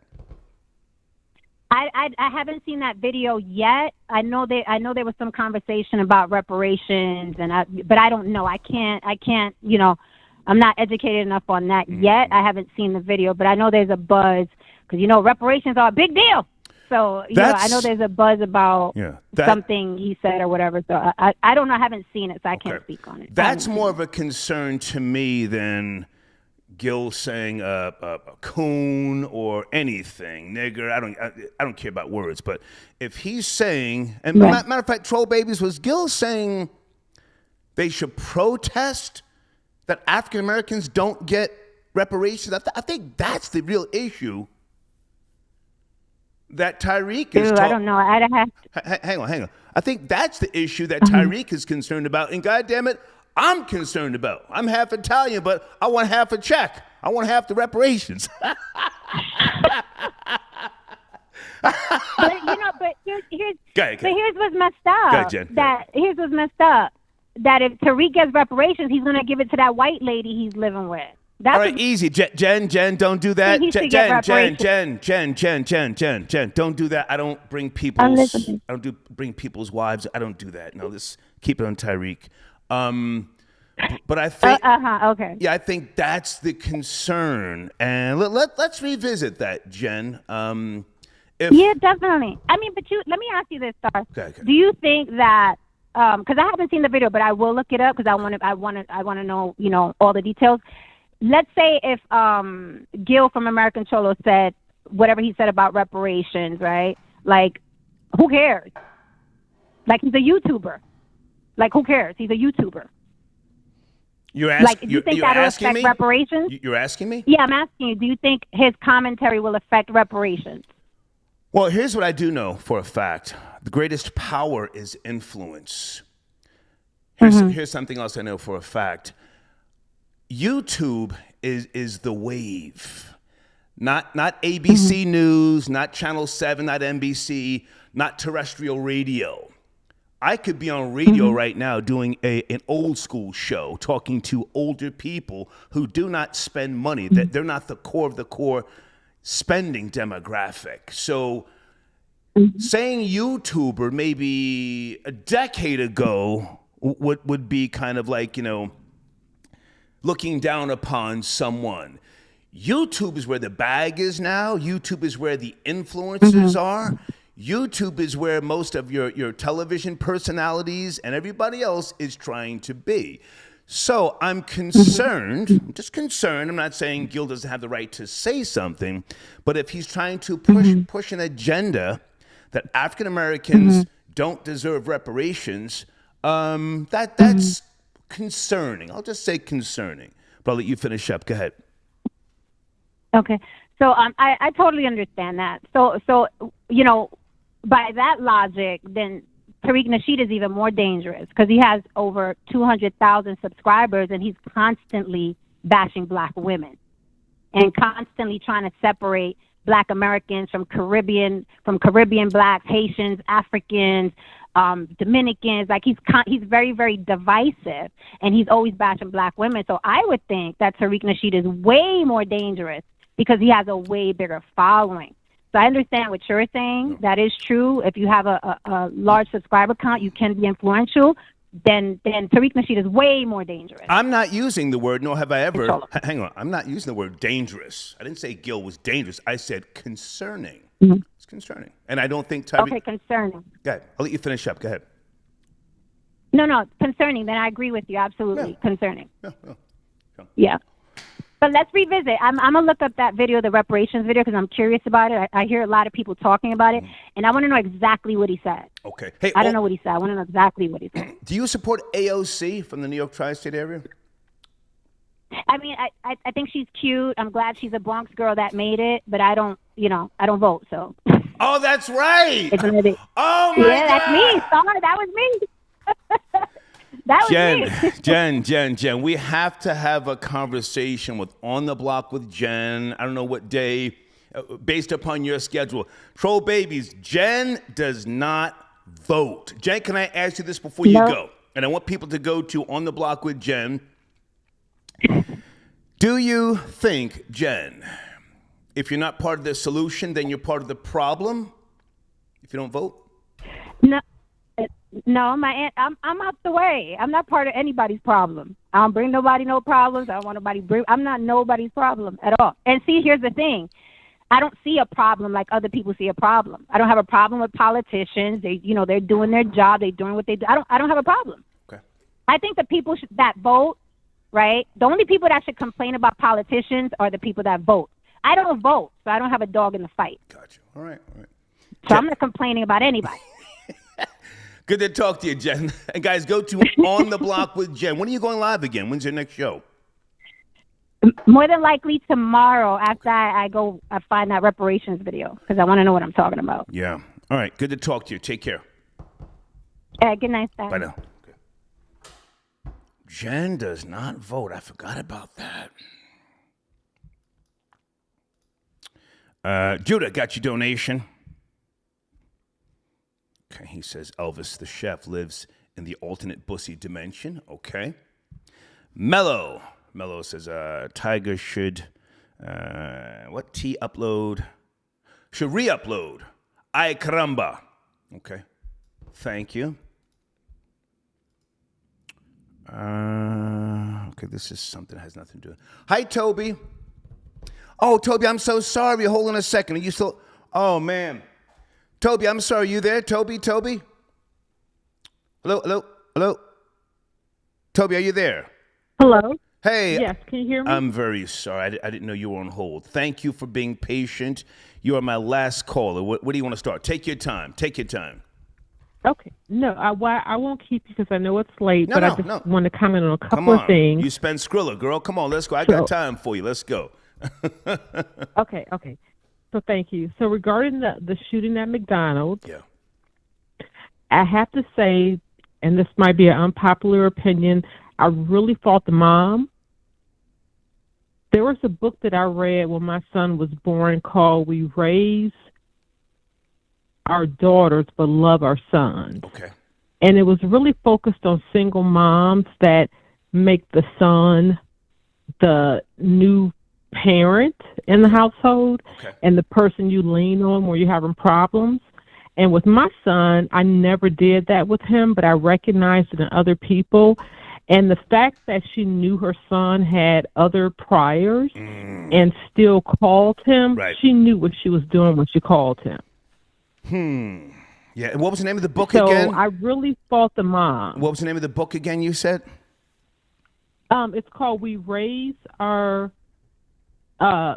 I haven't seen that video yet. I know there was some conversation about reparations, but I don't know. I can't. I'm not educated enough on that yet. I haven't seen the video, but I know there's a buzz because reparations are a big deal. So I know there's a buzz about something he said or whatever. So I don't know. I haven't seen it, so I can't speak on it. That's more of a concern to me than Gil saying a coon or anything, nigger. I don't care about words, but if he's saying, and matter of fact, Troll Babies, was Gil saying they should protest that African Americans don't get reparations? I think that's the real issue that Tariq is. I don't know. Hang on. I think that's the issue that Tariq is concerned about. And goddamn it, I'm concerned about. I'm half Italian, but I want half a check. I want half the reparations. But here's Go ahead. but here's what's messed up. Go ahead, Jen. Here's what's messed up. That if Tariq gets reparations, he's gonna give it to that white lady he's living with. That's All right, easy. Jen, don't do that. He should get Jen, don't do that. I don't bring bring people's wives. I don't do that. No, let's keep it on Tyreek. But I think, okay. Yeah, I think that's the concern, and let's revisit that, Jen. Yeah, definitely. I mean, but let me ask you this, Star. Okay. Do you think that? Because I haven't seen the video, but I will look it up because I want to know, all the details. Let's say if Gil from American Cholo said whatever he said about reparations, right? Like, who cares? Like, he's a YouTuber. Like, who cares? He's a YouTuber. You're asking. Like, do you think that will affect reparations? You're asking me? Yeah, I'm asking you. Do you think his commentary will affect reparations? Well, here's what I do know for a fact. The greatest power is influence. Here's something else I know for a fact. YouTube is the wave. Not ABC News, not Channel 7, not NBC, not terrestrial radio. I could be on radio right now doing an old school show, talking to older people who do not spend money. That they're not the core of the core spending demographic. So saying YouTuber maybe a decade ago would be kind of like, looking down upon someone. YouTube is where the bag is now. YouTube is where the influencers are. YouTube is where most of your television personalities and everybody else is trying to be. So I'm concerned. I'm just concerned. I'm not saying Gil doesn't have the right to say something, but if he's trying to push an agenda that African Americans don't deserve reparations, that's concerning. I'll just say concerning. But I'll let you finish up. Go ahead. Okay. So I totally understand that. So by that logic, then Tariq Nasheed is even more dangerous because he has over 200,000 subscribers and he's constantly bashing black women and constantly trying to separate black Americans from Caribbean blacks, Haitians, Africans, Dominicans. Like he's very, very divisive and he's always bashing black women. So I would think that Tariq Nasheed is way more dangerous because he has a way bigger following. So I understand what you're saying. That is true. If you have a large subscriber count, you can be influential. Then Tariq Nasheed is way more dangerous. I'm not using the word, nor have I ever. Hang on. I'm not using the word dangerous. I didn't say Gil was dangerous. I said concerning. It's concerning. And I don't think Tariq. Okay, concerning. Go ahead. I'll let you finish up. Go ahead. No, concerning. Then I agree with you. Absolutely. Yeah. Concerning. Yeah. Yeah. But let's revisit. I'm going to look up that video, the reparations video, because I'm curious about it. I hear a lot of people talking about it, and I want to know exactly what he said. Okay. Hey, I don't know what he said. I want to know exactly what he said. Do you support AOC from the New York tri-state area? I mean, I think she's cute. I'm glad she's a Bronx girl that made it, but I don't vote, so. Oh, that's right. It's one of the, oh, my God. Yeah, that's me. Sorry, that was me. That was me. Jen, we have to have a conversation with On the Block with Jen. I don't know what day, based upon your schedule. Troll babies, Jen does not vote. Jen, can I ask you this before you go? And I want people to go to On the Block with Jen. Do you think, Jen, if you're not part of the solution, then you're part of the problem if you don't vote? No, I'm out the way. I'm not part of anybody's problem. I don't bring nobody no problems. I don't want nobody I'm not nobody's problem at all. And see, here's the thing. I don't see a problem like other people see a problem. I don't have a problem with politicians. They're doing their job. They're doing what they do. I don't have a problem. Okay. I think the people that vote, right? The only people that should complain about politicians are the people that vote. I don't vote, so I don't have a dog in the fight. Gotcha. All right. So I'm not complaining about anybody. Good to talk to you, Jen. And guys, go to On the Block with Jen. When are you going live again? When's your next show? More than likely tomorrow after I find that reparations video because I want to know what I'm talking about. Yeah. All right. Good to talk to you. Take care. Good night, Stan. Bye now. Jen does not vote. I forgot about that. Judah, got your donation. Okay, he says Elvis the chef lives in the alternate Bussy dimension. Okay. Mello says Tiger should upload? Should re-upload. Ay caramba. Okay. Thank you. Okay, this is something that has nothing to do. Hi, Toby. Oh, Toby, I'm so sorry. Hold on a second. Are you still? Oh, man. Toby, I'm sorry. You there? Toby? Hello? Toby, are you there? Hello? Hey. Yes, can you hear me? I'm very sorry. I didn't know you were on hold. Thank you for being patient. You are my last caller. What do you want to start? Take your time. Okay. No, I won't keep you because I know it's late, No, but no, I just no. want to comment on a Come couple on. of things. You spend Skrilla, girl. Come on, let's go. I got time for you. Let's go. Okay. So thank you. So regarding the shooting at McDonald's, Yeah. I have to say, and this might be an unpopular opinion, I really fault the mom. There was a book that I read when my son was born called We Raise Our Daughters But Love Our Sons. Okay. And it was really focused on single moms that make the son the new parent in the household and the person you lean on when you're having problems. And with my son, I never did that with him, but I recognized it in other people. And the fact that she knew her son had other priors and still called him, she knew what she was doing when she called him. Yeah, and what was the name of the book so again? I really fault the mom. What was the name of the book again, you said? It's called We Raise Our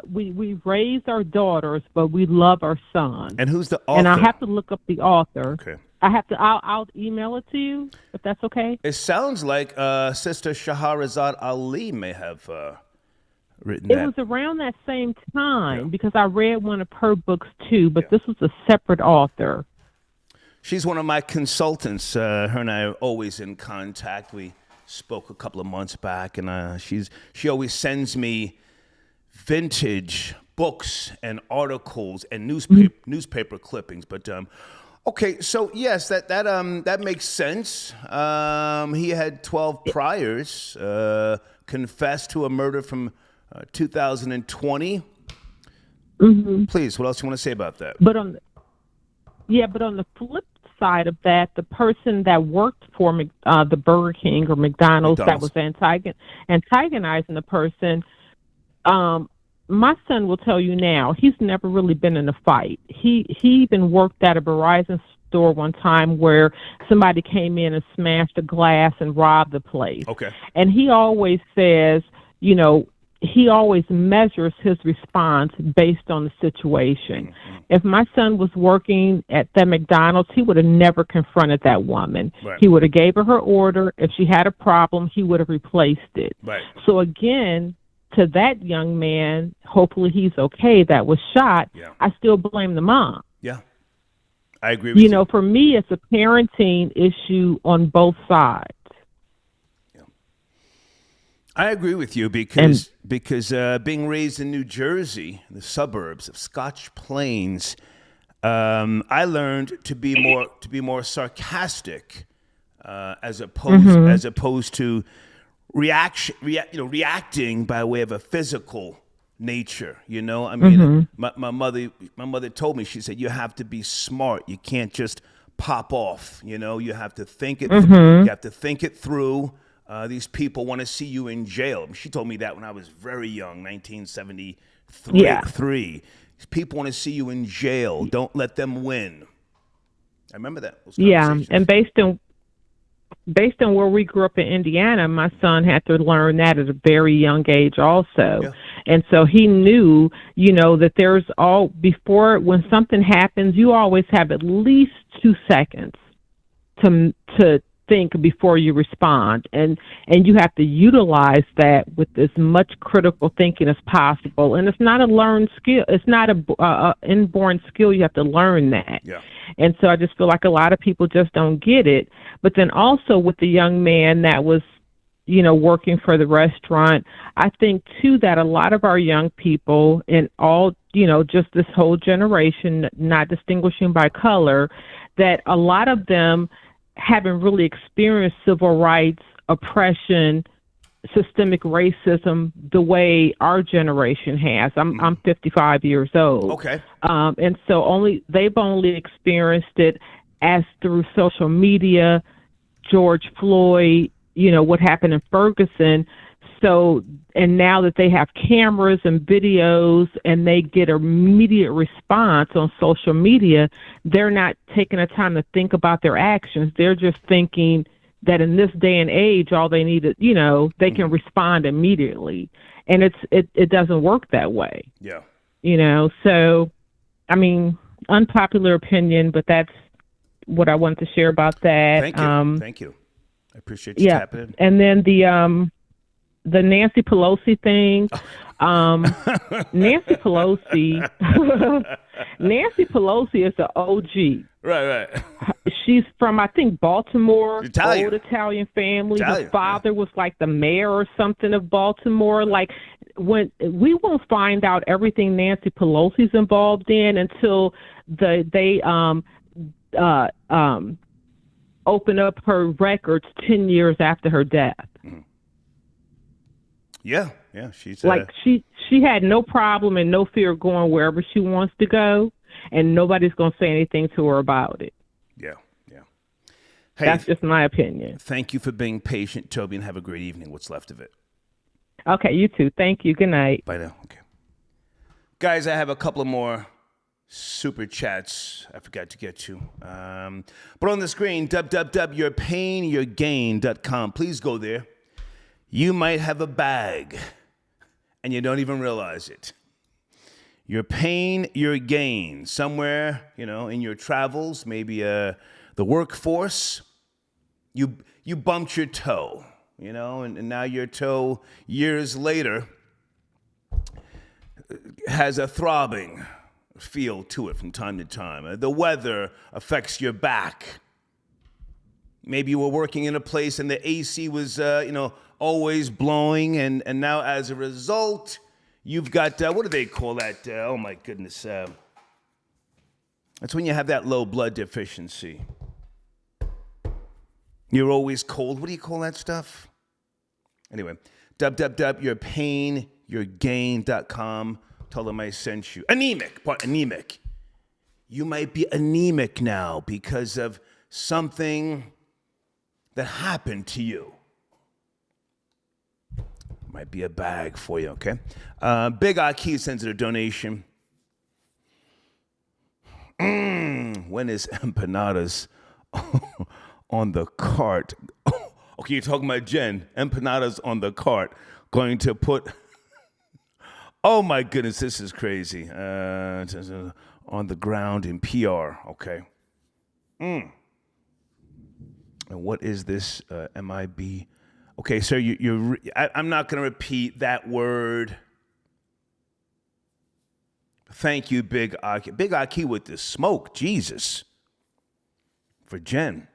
we raise our daughters, but we love our sons. And who's the author? And I have to look up the author. Okay. I'll email it to you if that's okay. It sounds like Sister Shahrazad Ali may have written that. It was around that same time because I read one of her books too, but this was a separate author. She's one of my consultants. Her and I are always in contact. We spoke a couple of months back, and she always sends me vintage books and articles and newspaper clippings. But okay, so yes, that makes sense. He had 12 priors, confessed to a murder from 2020. Please, what else you want to say about that? But on the flip side of that, the person that worked for the Burger King or McDonald's that was antagonizing the person, my son will tell you now, he's never really been in a fight. He even worked at a Verizon store one time where somebody came in and smashed a glass and robbed the place. Okay. And he always says, he always measures his response based on the situation. If my son was working at the McDonald's, he would have never confronted that woman. Right. He would have gave her order. If she had a problem, he would have replaced it. Right. So again, to that young man, hopefully he's okay, that was shot, I still blame the mom. Yeah. I agree with you. For me, it's a parenting issue on both sides. I agree with you because being raised in New Jersey, the suburbs of Scotch Plains, I learned to be more sarcastic as opposed to reacting by way of a physical nature. I mean, my mother told me, she said, you have to be smart. You can't just pop off. You have to think it. You have to think it through. These people want to see you in jail. She told me that when I was very young, 1973. Yeah. People want to see you in jail. Don't let them win. I remember that. And based on where we grew up in Indiana, my son had to learn that at a very young age also. Yeah. And so he knew, that before when something happens, you always have at least 2 seconds to think before you respond, and you have to utilize that with as much critical thinking as possible. And it's not a learned skill. It's not a inborn skill. You have to learn that. Yeah. And so I just feel like a lot of people just don't get it. But then also with the young man that was, working for the restaurant. I think too that a lot of our young people and all, just this whole generation, not distinguishing by color, that a lot of them haven't really experienced civil rights, oppression, systemic racism the way our generation has. I'm 55 years old. Okay. And so they've only experienced it as through social media, George Floyd, what happened in Ferguson. So, and now that they have cameras and videos and they get immediate response on social media, they're not taking the time to think about their actions. They're just thinking that in this day and age, all they need is, they can respond immediately. And it doesn't work that way. Yeah. So, I mean, unpopular opinion, but that's what I wanted to share about that. Thank you. Thank you. I appreciate you tapping in. And then the Nancy Pelosi thing. Nancy Pelosi is the OG. Right. She's from, I think, Baltimore. Italian. Old Italian family. Her father was like the mayor or something of Baltimore. Like, when we won't find out everything Nancy Pelosi's involved in until they open up her records 10 years after her death. Mm-hmm. Yeah, she's like she had no problem and no fear of going wherever she wants to go, and nobody's going to say anything to her about it. Yeah. Hey, that's just my opinion. Thank you for being patient, Toby, and have a great evening. What's left of it. Okay, you too. Thank you. Good night. Bye now. Okay, guys, I have a couple of more super chats I forgot to get to. But on the screen, www.yourpainyourgain.com. Please go there. You might have a bag, and you don't even realize it. Your pain, your gain. Somewhere, in your travels, maybe the workforce, you bumped your toe, and now your toe, years later, has a throbbing feel to it from time to time. The weather affects your back. Maybe you were working in a place and the AC was, always blowing, and now as a result, you've got, what do they call that? Oh my goodness. That's when you have that low blood deficiency. You're always cold. What do you call that stuff? Anyway, www.yourpainyourgain.com. Tell them I sent you. Anemic. You might be anemic now because of something that happened to you. Might be a bag for you, okay? Big Aki sends it a donation. When is empanadas on the cart? Okay, you're talking about Jen. Empanadas on the cart. Going to put... Oh my goodness, this is crazy. On the ground in PR, okay. And what is this MIB? Okay, so I'm not going to repeat that word. Thank you, Big Aki. Big Aki with the smoke, Jesus. For Jen.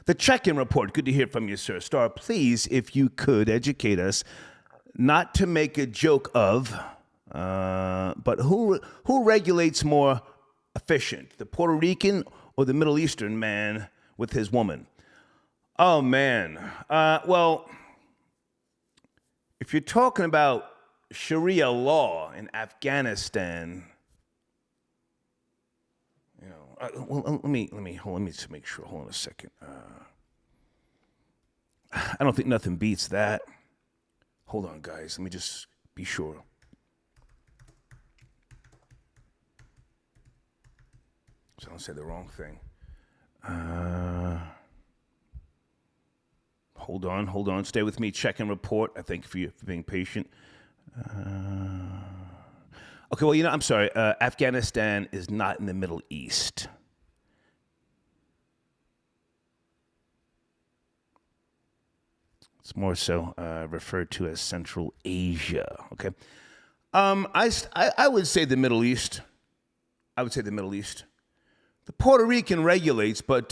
The check-in report, good to hear from you, sir. Star, please, if you could, educate us, not to make a joke of, but who regulates more efficient, the Puerto Rican or the Middle Eastern man with his woman? Oh, man. Well, if you're talking about Sharia law in Afghanistan, let me just make sure. Hold on a second. I don't think nothing beats that. Hold on, guys. Let me just be sure. So I don't say the wrong thing. Hold on. Stay with me. Check and report. I thank you for being patient. Okay, well, I'm sorry. Afghanistan is not in the Middle East. It's more so referred to as Central Asia. Okay, I would say the Middle East. The Puerto Rican regulates, but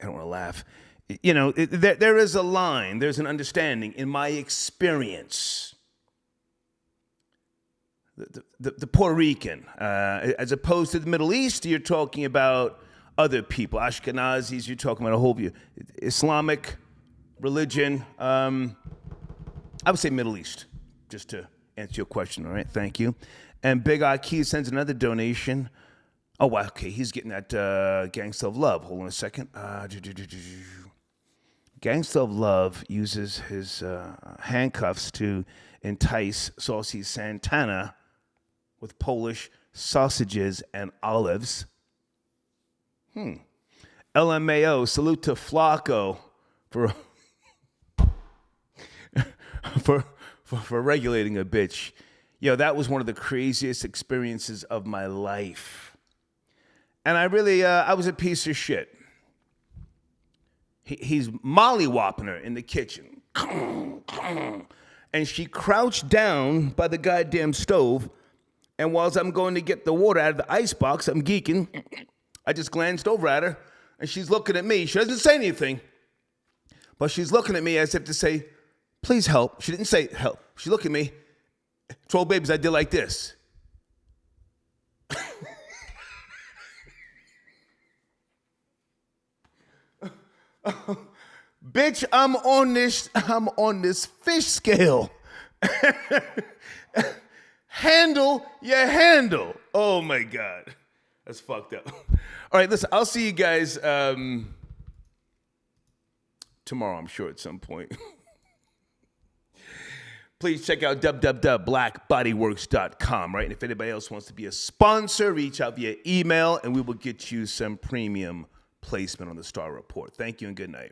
I don't want to laugh. You know, there is a line, there's an understanding in my experience. The Puerto Rican, as opposed to the Middle East, you're talking about other people. Ashkenazis, you're talking about a whole view. Islamic religion, I would say Middle East, just to answer your question, all right? Thank you. And Big Aki sends another donation. Oh, wow, okay, he's getting that Gangsta of Love. Hold on a second. Gangsta of Love uses his handcuffs to entice Saucy Santana with Polish sausages and olives. LMAO, salute to Flacco for for regulating a bitch. Yo, that was one of the craziest experiences of my life. And I really, I was a piece of shit. He's mollywopping her in the kitchen. And she crouched down by the goddamn stove. And whilst I'm going to get the water out of the icebox, I'm geeking. I just glanced over at her, and she's looking at me. She doesn't say anything, but she's looking at me as if to say, please help. She didn't say help. She looked at me. Troll babies, I did like this. Bitch, I'm on this fish scale. Handle your handle. Oh my God. That's fucked up. All right, listen, I'll see you guys tomorrow, I'm sure, at some point. Please check out www.blackbodyworks.com, right? And if anybody else wants to be a sponsor, reach out via email, and we will get you some premium placement on the Star Report. Thank you and good night.